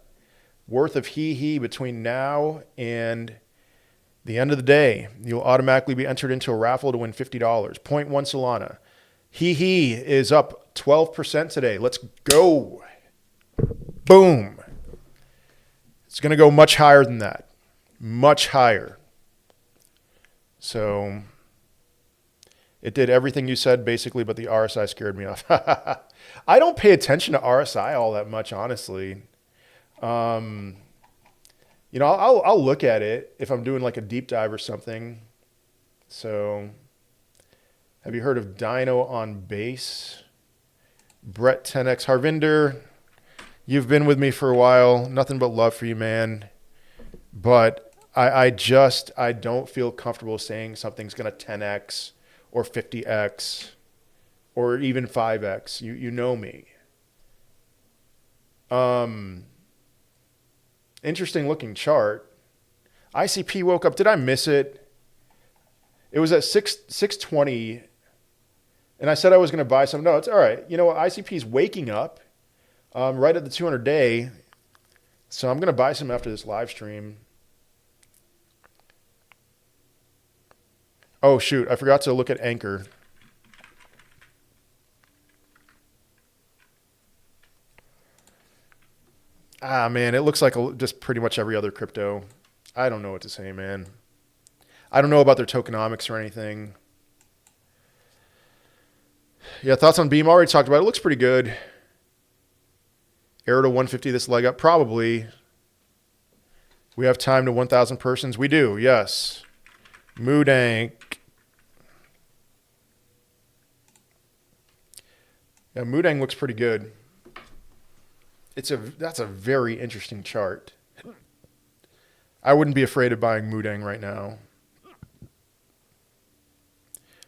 S1: worth of HEEHEE between now and the end of the day, you'll automatically be entered into a raffle to win $50. 0.1 Solana. HEEHEE is up 12% today. Let's go. Boom. It's going to go much higher than that. Much higher. So it did everything you said basically, but the RSI scared me off. I don't pay attention to RSI all that much, honestly. You know, I'll look at it if I'm doing like a deep dive or something. So have you heard of Dino on Base? Brett 10X Harvinder, you've been with me for a while. Nothing but love for you, man. But I don't feel comfortable saying something's going to 10X or 50X or even 5X. You know me. Interesting looking chart. ICP woke up. Did I miss it? It was at 620, and I said I was going to buy some. No, it's all right. You know what? ICP is waking up right at the 200-day, so I'm going to buy some after this live stream. Oh, shoot. I forgot to look at Anchor. Ah, man, it looks like just pretty much every other crypto. I don't know what to say, man. I don't know about their tokenomics or anything. Yeah, thoughts on Beam? Already talked about it. It looks pretty good. Arrow to 150 this leg up? Probably. We have time to 1,000 persons? We do, yes. Moodank. Yeah, Moodang looks pretty good. That's a very interesting chart. I wouldn't be afraid of buying Moodang right now.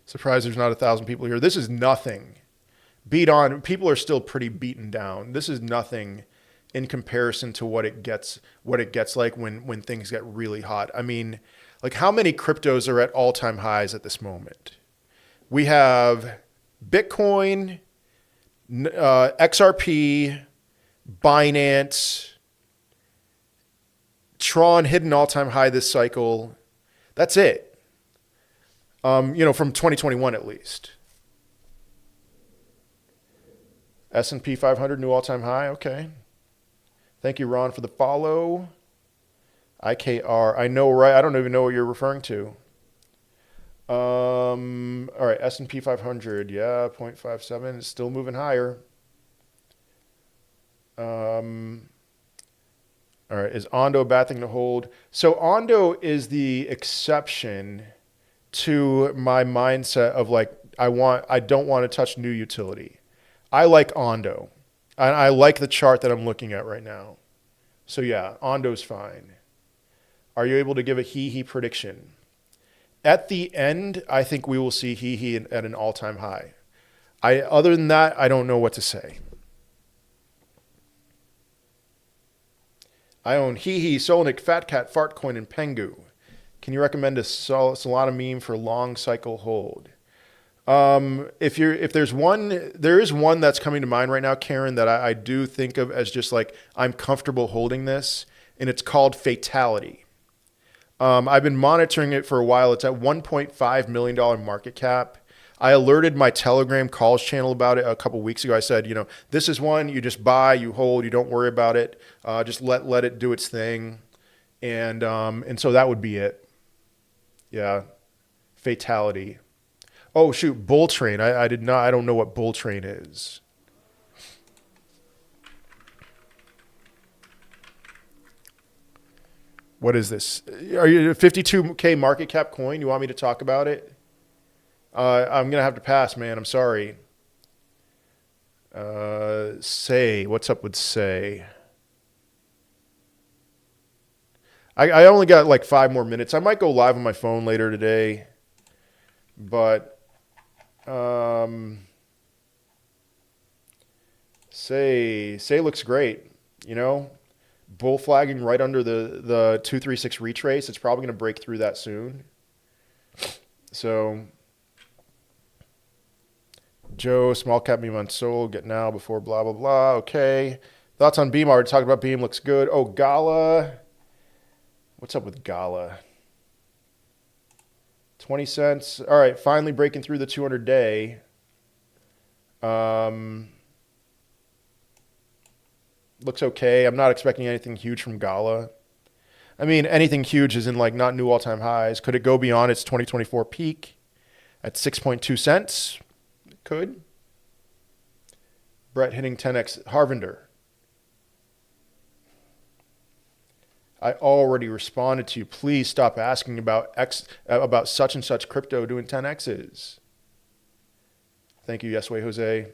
S1: Surprised there's not 1,000 people here. This is nothing. Beat on. People are still pretty beaten down. This is nothing in comparison to what it gets like when things get really hot. I mean, like how many cryptos are at all-time highs at this moment? We have Bitcoin, XRP, Binance, Tron hit an all-time high this cycle. That's it. From 2021 at least. S&P 500 new all-time high. Okay. Thank you, Ron, for the follow. IKR. I know, right? I don't even know what you're referring to. All right, S&P 500. Yeah, 0.57. It's still moving higher. All right, is Ondo a bad thing to hold? So Ondo is the exception to my mindset of like I don't want to touch new utility. I like Ondo. I like the chart that I'm looking at right now. So yeah, Ondo's fine. Are you able to give a HEEHEE prediction? At the end, I think we will see HEEHEE at an all-time high. Other than that, I don't know what to say. I own HEEHEE, Solnik, Fatcat, Fartcoin, and Pengu. Can you recommend a Solana meme for long cycle hold? If there's one, there is one that's coming to mind right now, Karen, that I do think of as just like I'm comfortable holding this, and it's called Fatality. I've been monitoring it for a while. It's at $1.5 million market cap. I alerted my Telegram calls channel about it a couple weeks ago. I said, this is one you just buy, you hold, you don't worry about it. Just let it do its thing. And so that would be it. Yeah. Fatality. Oh shoot, Bull Train. I don't know what Bull Train is. What is this? Are you a 52K market cap coin? You want me to talk about it? I'm going to have to pass, man. I'm sorry. Say, what's up with Say? I only got like 5 more minutes. I might go live on my phone later today. But Say looks great. You know, bull flagging right under the 236 retrace. It's probably going to break through that soon. So, Joe, small cap meme on Sol, get now before blah, blah, blah. Okay. Thoughts on Beam? I already talked about Beam. Looks good. Oh, Gala. What's up with Gala? 20 cents. All right. Finally breaking through the 200 day. Looks okay. I'm not expecting anything huge from Gala. I mean, anything huge is in like not new all-time highs. Could it go beyond its 2024 peak at 6.2 cents? It could. Brett hitting 10x. Harvinder. I already responded to you. Please stop asking about such and such crypto doing 10x's. Thank you, Yesway Jose. Do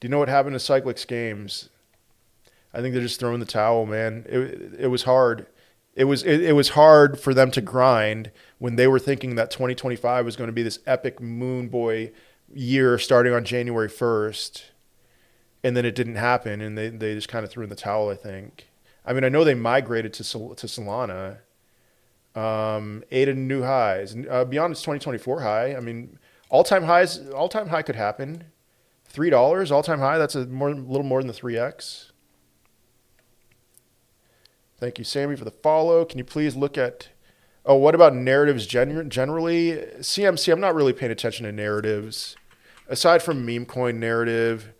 S1: you know what happened to Cyclics Games? I think they're just throwing the towel, man. It was hard. It was hard for them to grind when they were thinking that 2025 was going to be this epic moon boy year starting on January 1st. And then it didn't happen, and they just kind of threw in the towel, I think. I mean, I know they migrated to Solana. 8 new highs. Beyond its 2024 high, I mean, all-time high could happen. $3, all-time high, that's a little more than the 3x. Thank you, Sammy, for the follow. Can you please look at, what about narratives generally? CMC, I'm not really paying attention to narratives. Aside from meme coin narrative,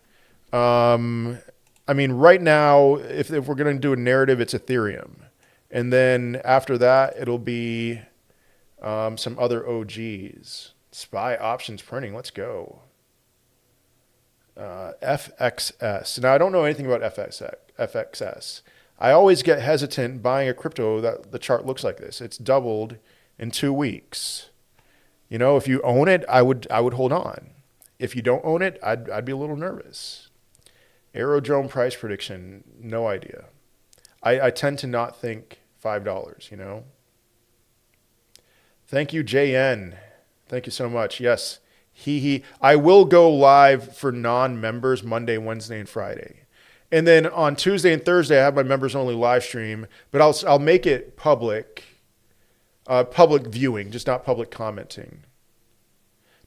S1: I mean, right now, if we're going to do a narrative, it's Ethereum. And then after that, it'll be some other OGs. SPY options printing, let's go. FXS. Now, I don't know anything about FXS. I always get hesitant buying a crypto that the chart looks like this. It's doubled in 2 weeks. You know, if you own it, I would hold on. If you don't own it, I'd be a little nervous. Aerodrome price prediction, no idea. I tend to not think $5, you know. Thank you, JN. Thank you so much. Yes, HEEHEE. I will go live for non-members Monday, Wednesday, and Friday. And then on Tuesday and Thursday, I have my members only live stream, but I'll make it public viewing, just not public commenting.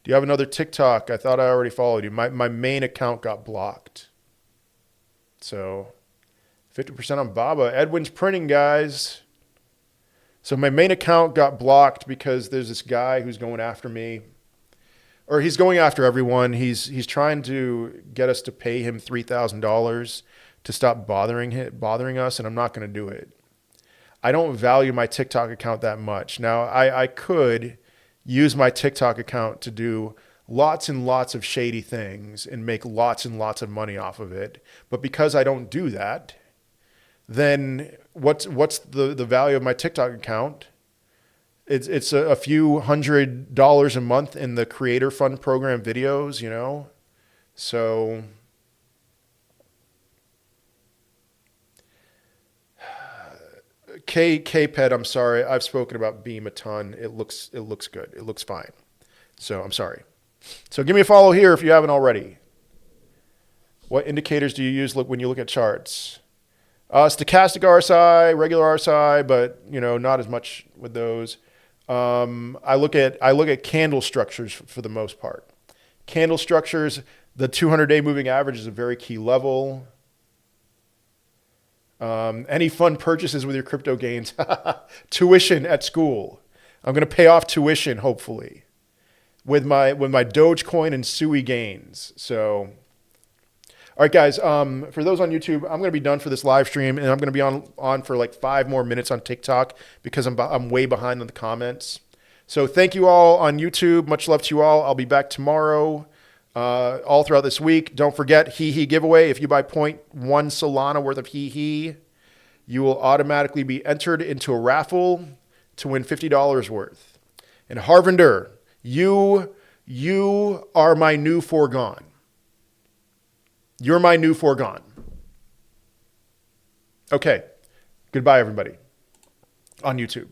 S1: Do you have another TikTok? I thought I already followed you. My main account got blocked. So 50% on Baba. Edwin's printing, guys. So my main account got blocked because there's this guy who's going after me. Or he's going after everyone. He's trying to get us to pay him $3,000 to stop bothering us, and I'm not going to do it. I don't value my TikTok account that much. Now, I could use my TikTok account to do lots and lots of shady things and make lots and lots of money off of it. But because I don't do that, then what's the value of my TikTok account? It's a few $100 a month in the creator fund program videos, you know? So K-Ped, I'm sorry. I've spoken about Beam a ton. It looks good. It looks fine. So I'm sorry. So give me a follow here if you haven't already. What indicators do you use when you look at charts? Stochastic RSI, regular RSI, but you know, not as much with those. I look at candle structures for the most part. Candle structures, the 200-day moving average is a very key level. Any fun purchases with your crypto gains? Tuition at school. I'm going to pay off tuition, hopefully, with my Dogecoin and Sui gains. So, all right, guys, for those on YouTube, I'm going to be done for this live stream, and I'm going to be on for like 5 more minutes on TikTok because I'm way behind on the comments. So thank you all on YouTube. Much love to you all. I'll be back tomorrow, all throughout this week. Don't forget HEEHEE giveaway. If you buy 0.1 Solana worth of HEEHEE, you will automatically be entered into a raffle to win $50 worth. And Harvinder, you are my new foregone. You're my new foregone. Okay. Goodbye, everybody on YouTube.